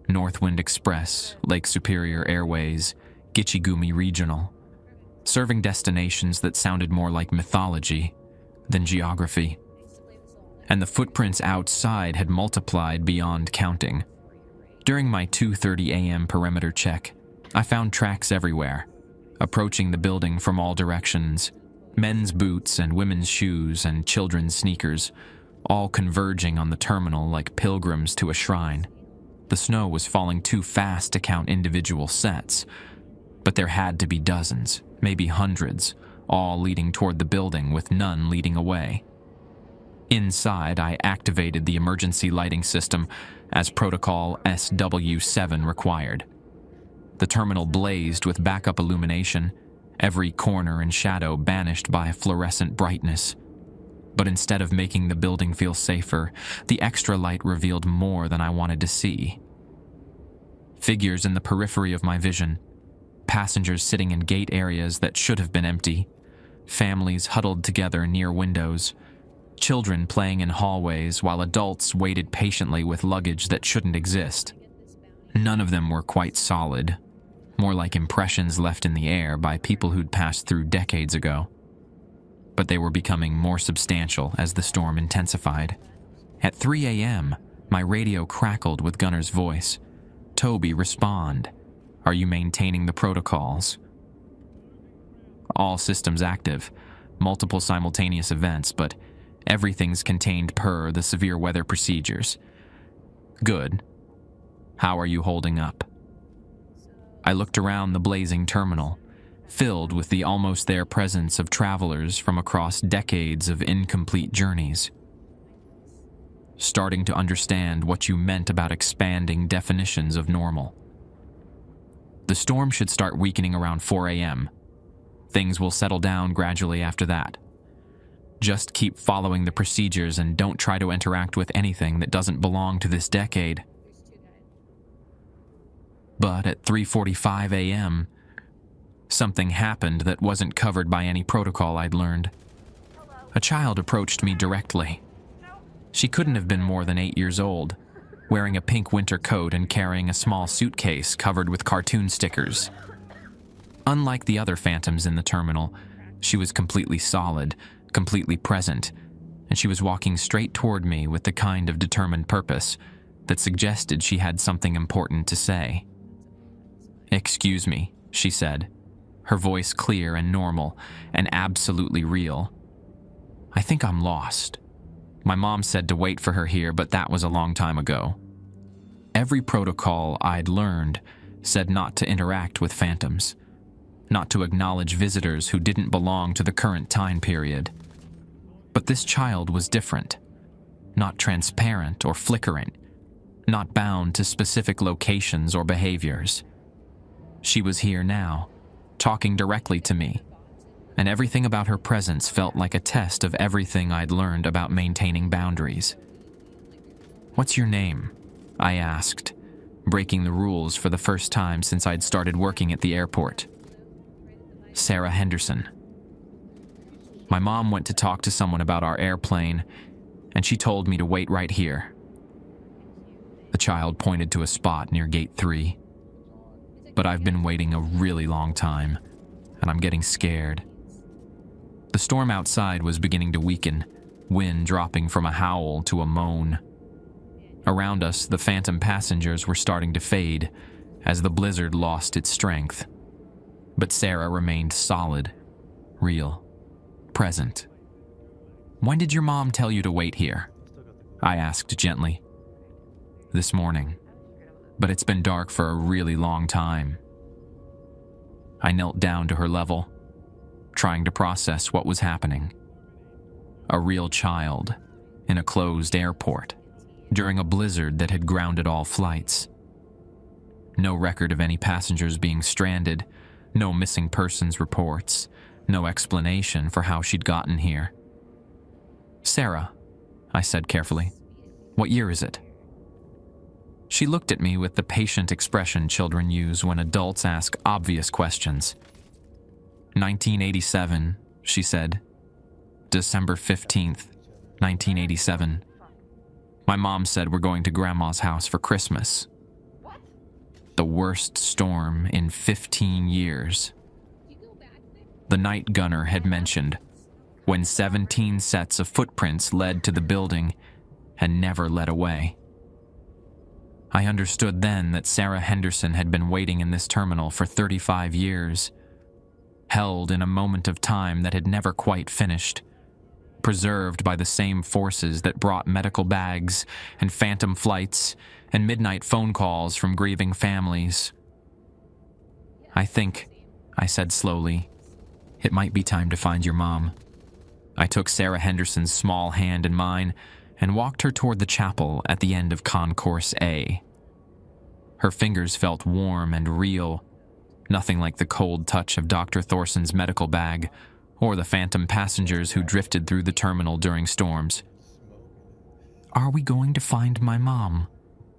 Northwind Express, Lake Superior Airways, Gichigumi Regional, serving destinations that sounded more like mythology than geography. And the footprints outside had multiplied beyond counting. During my 2:30 a.m. perimeter check, I found tracks everywhere, approaching the building from all directions, men's boots and women's shoes and children's sneakers, all converging on the terminal like pilgrims to a shrine. The snow was falling too fast to count individual sets, but there had to be dozens, maybe hundreds, all leading toward the building with none leading away. Inside, I activated the emergency lighting system as Protocol SW7 required. The terminal blazed with backup illumination, every corner and shadow banished by fluorescent brightness. But instead of making the building feel safer, the extra light revealed more than I wanted to see. Figures in the periphery of my vision, passengers sitting in gate areas that should have been empty, families huddled together near windows, children playing in hallways while adults waited patiently with luggage that shouldn't exist. None of them were quite solid, more like impressions left in the air by people who'd passed through decades ago. But they were becoming more substantial as the storm intensified. At 3 a.m., my radio crackled with Gunnar's voice. "Toby, respond. Are you maintaining the protocols?" All systems active, multiple simultaneous events, but everything's contained per the severe weather procedures. Good. How are you holding up? I looked around the blazing terminal, filled with the almost there presence of travelers from across decades of incomplete journeys. starting to understand what you meant about expanding definitions of normal. The storm should start weakening around 4 a.m. Things will settle down gradually after that. Just keep following the procedures and don't try to interact with anything that doesn't belong to this decade. But at 3:45 a.m., something happened that wasn't covered by any protocol I'd learned. A child approached me directly. She couldn't have been more than 8 years old, wearing a pink winter coat and carrying a small suitcase covered with cartoon stickers. Unlike the other phantoms in the terminal, she was completely solid, completely present, and she was walking straight toward me with the kind of determined purpose that suggested she had something important to say. "Excuse me," she said, her voice clear and normal and absolutely real. "I think I'm lost. My mom said to wait for her here, but that was a long time ago." Every protocol I'd learned said not to interact with phantoms, not to acknowledge visitors who didn't belong to the current time period. But this child was different, not transparent or flickering, not bound to specific locations or behaviors. She was here now, talking directly to me, and everything about her presence felt like a test of everything I'd learned about maintaining boundaries. "What's your name?" I asked, breaking the rules for the first time since I'd started working at the airport. "Sarah Henderson." My mom went to talk to someone about our airplane, and she told me to wait right here. The child pointed to a spot near gate 3. But I've been waiting a really long time, and I'm getting scared. The storm outside was beginning to weaken, wind dropping from a howl to a moan. Around us, the phantom passengers were starting to fade as the blizzard lost its strength. But Sarah remained solid, real, present. "When did your mom tell you to wait here?" I asked gently. "This morning, but it's been dark for a really long time." I knelt down to her level, trying to process what was happening. A real child in a closed airport during a blizzard that had grounded all flights. No record of any passengers being stranded, no missing persons reports, no explanation for how she'd gotten here. "Sarah," I said carefully, "what year is it?" She looked at me with the patient expression children use when adults ask obvious questions. 1987, she said. December 15th, 1987. My mom said we're going to Grandma's house for Christmas. The worst storm in 15 years. The night gunner had mentioned when 17 sets of footprints led to the building and never led away. I understood then that Sarah Henderson had been waiting in this terminal for 35 years, held in a moment of time that had never quite finished, preserved by the same forces that brought medical bags and phantom flights and midnight phone calls from grieving families. "I think," I said slowly, "it might be time to find your mom." I took Sarah Henderson's small hand in mine and walked her toward the chapel at the end of Concourse A. Her fingers felt warm and real, nothing like the cold touch of Dr. Thorson's medical bag or the phantom passengers who drifted through the terminal during storms. "Are we going to find my mom?"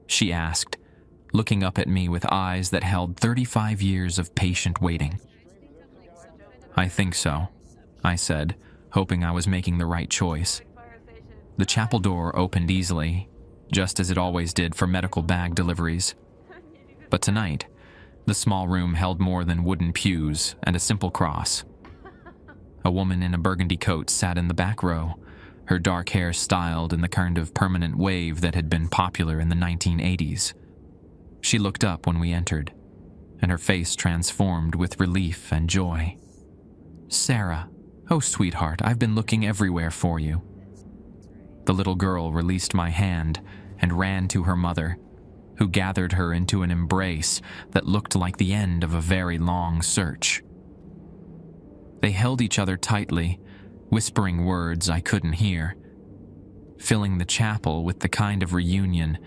she asked, looking up at me with eyes that held 35 years of patient waiting. "I think so," I said, hoping I was making the right choice. The chapel door opened easily, just as it always did for medical bag deliveries. But tonight, the small room held more than wooden pews and a simple cross. A woman in a burgundy coat sat in the back row, her dark hair styled in the kind of permanent wave that had been popular in the 1980s. She looked up when we entered, and her face transformed with relief and joy. "Sarah, oh sweetheart, I've been looking everywhere for you." The little girl released my hand and ran to her mother, who gathered her into an embrace that looked like the end of a very long search. They held each other tightly, whispering words I couldn't hear. filling the chapel with the kind of reunion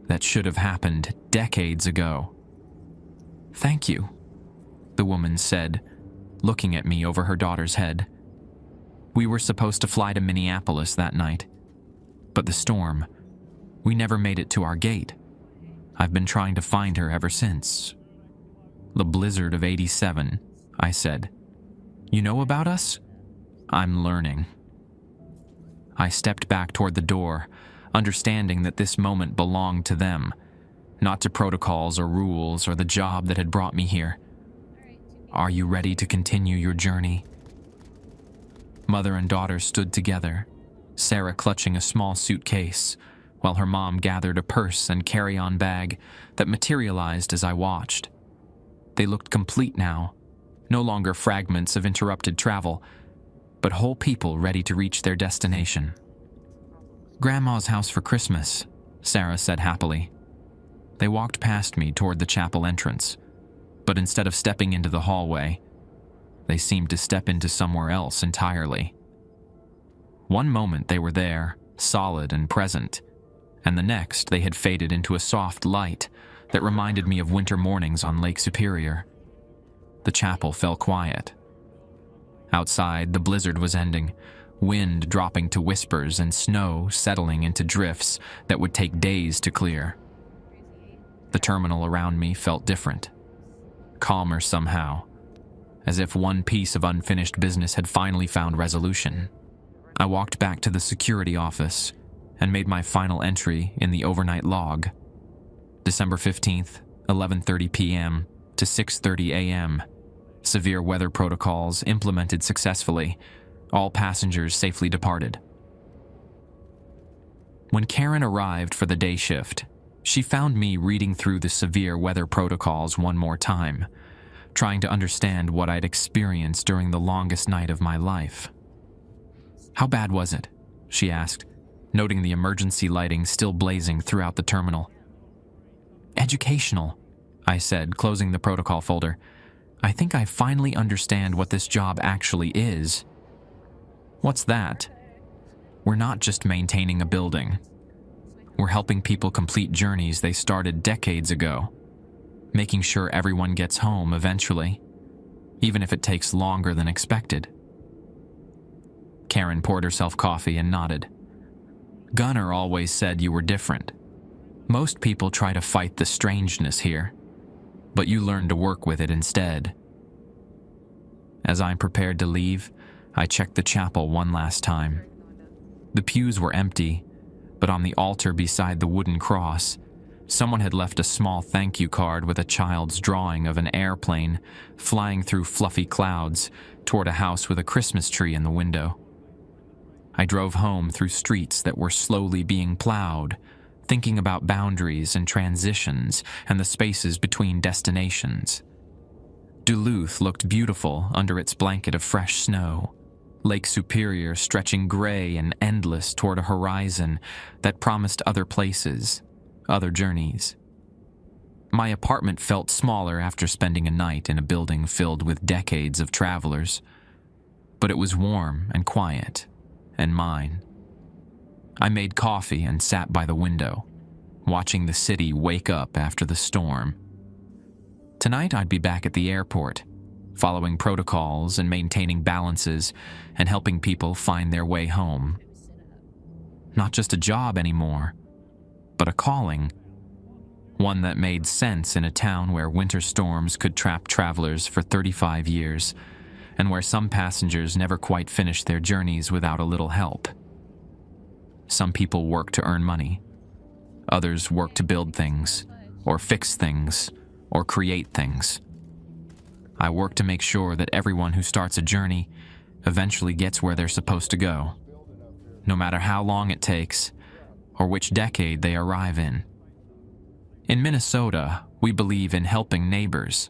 that should have happened decades ago. "Thank you," the woman said, looking at me over her daughter's head. "We were supposed to fly to Minneapolis that night, but the storm, we never made it to our gate. I've been trying to find her ever since." "The blizzard of '87, I said. "You know about us?" "I'm learning." I stepped back toward the door, understanding that this moment belonged to them, not to protocols or rules or the job that had brought me here. "Are you ready to continue your journey?" Mother and daughter stood together, Sarah clutching a small suitcase, while her mom gathered a purse and carry-on bag that materialized as I watched. They looked complete now, no longer fragments of interrupted travel, but whole people ready to reach their destination. "Grandma's house for Christmas," Sarah said happily. They walked past me toward the chapel entrance, but instead of stepping into the hallway, they seemed to step into somewhere else entirely. One moment they were there, solid and present, and the next they had faded into a soft light that reminded me of winter mornings on Lake Superior. The chapel fell quiet. Outside, the blizzard was ending, wind dropping to whispers and snow settling into drifts that would take days to clear. The terminal around me felt different, calmer somehow, as if one piece of unfinished business had finally found resolution. I walked back to the security office and made my final entry in the overnight log. December 15th, 11:30 p.m. to 6:30 a.m. Severe weather protocols implemented successfully. All passengers safely departed. When Karen arrived for the day shift, she found me reading through the severe weather protocols one more time, trying to understand what I'd experienced during the longest night of my life. "How bad was it?" she asked, noting the emergency lighting still blazing throughout the terminal. "Educational," I said, closing the protocol folder. "I think I finally understand what this job actually is." "What's that?" "We're not just maintaining a building. We're helping people complete journeys they started decades ago, making sure everyone gets home eventually, even if it takes longer than expected." Karen poured herself coffee and nodded. "Gunnar always said you were different. Most people try to fight the strangeness here, but you learn to work with it instead." As I prepared to leave, I checked the chapel one last time. The pews were empty, but on the altar beside the wooden cross, someone had left a small thank you card with a child's drawing of an airplane flying through fluffy clouds toward a house with a Christmas tree in the window. I drove home through streets that were slowly being plowed, thinking about boundaries and transitions and the spaces between destinations. Duluth looked beautiful under its blanket of fresh snow, Lake Superior stretching gray and endless toward a horizon that promised other places, other journeys. My apartment felt smaller after spending a night in a building filled with decades of travelers, but it was warm and quiet, and mine. I made coffee and sat by the window, watching the city wake up after the storm. Tonight I'd be back at the airport, following protocols and maintaining balances and helping people find their way home. Not just a job anymore, but a calling. One that made sense in a town where winter storms could trap travelers for 35 years, and where some passengers never quite finished their journeys without a little help. Some people work to earn money. Others work to build things, or fix things, or create things. I work to make sure that everyone who starts a journey eventually gets where they're supposed to go, no matter how long it takes, or which decade they arrive in. In Minnesota, we believe in helping neighbors,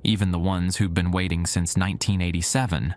even the ones who've been waiting since 1987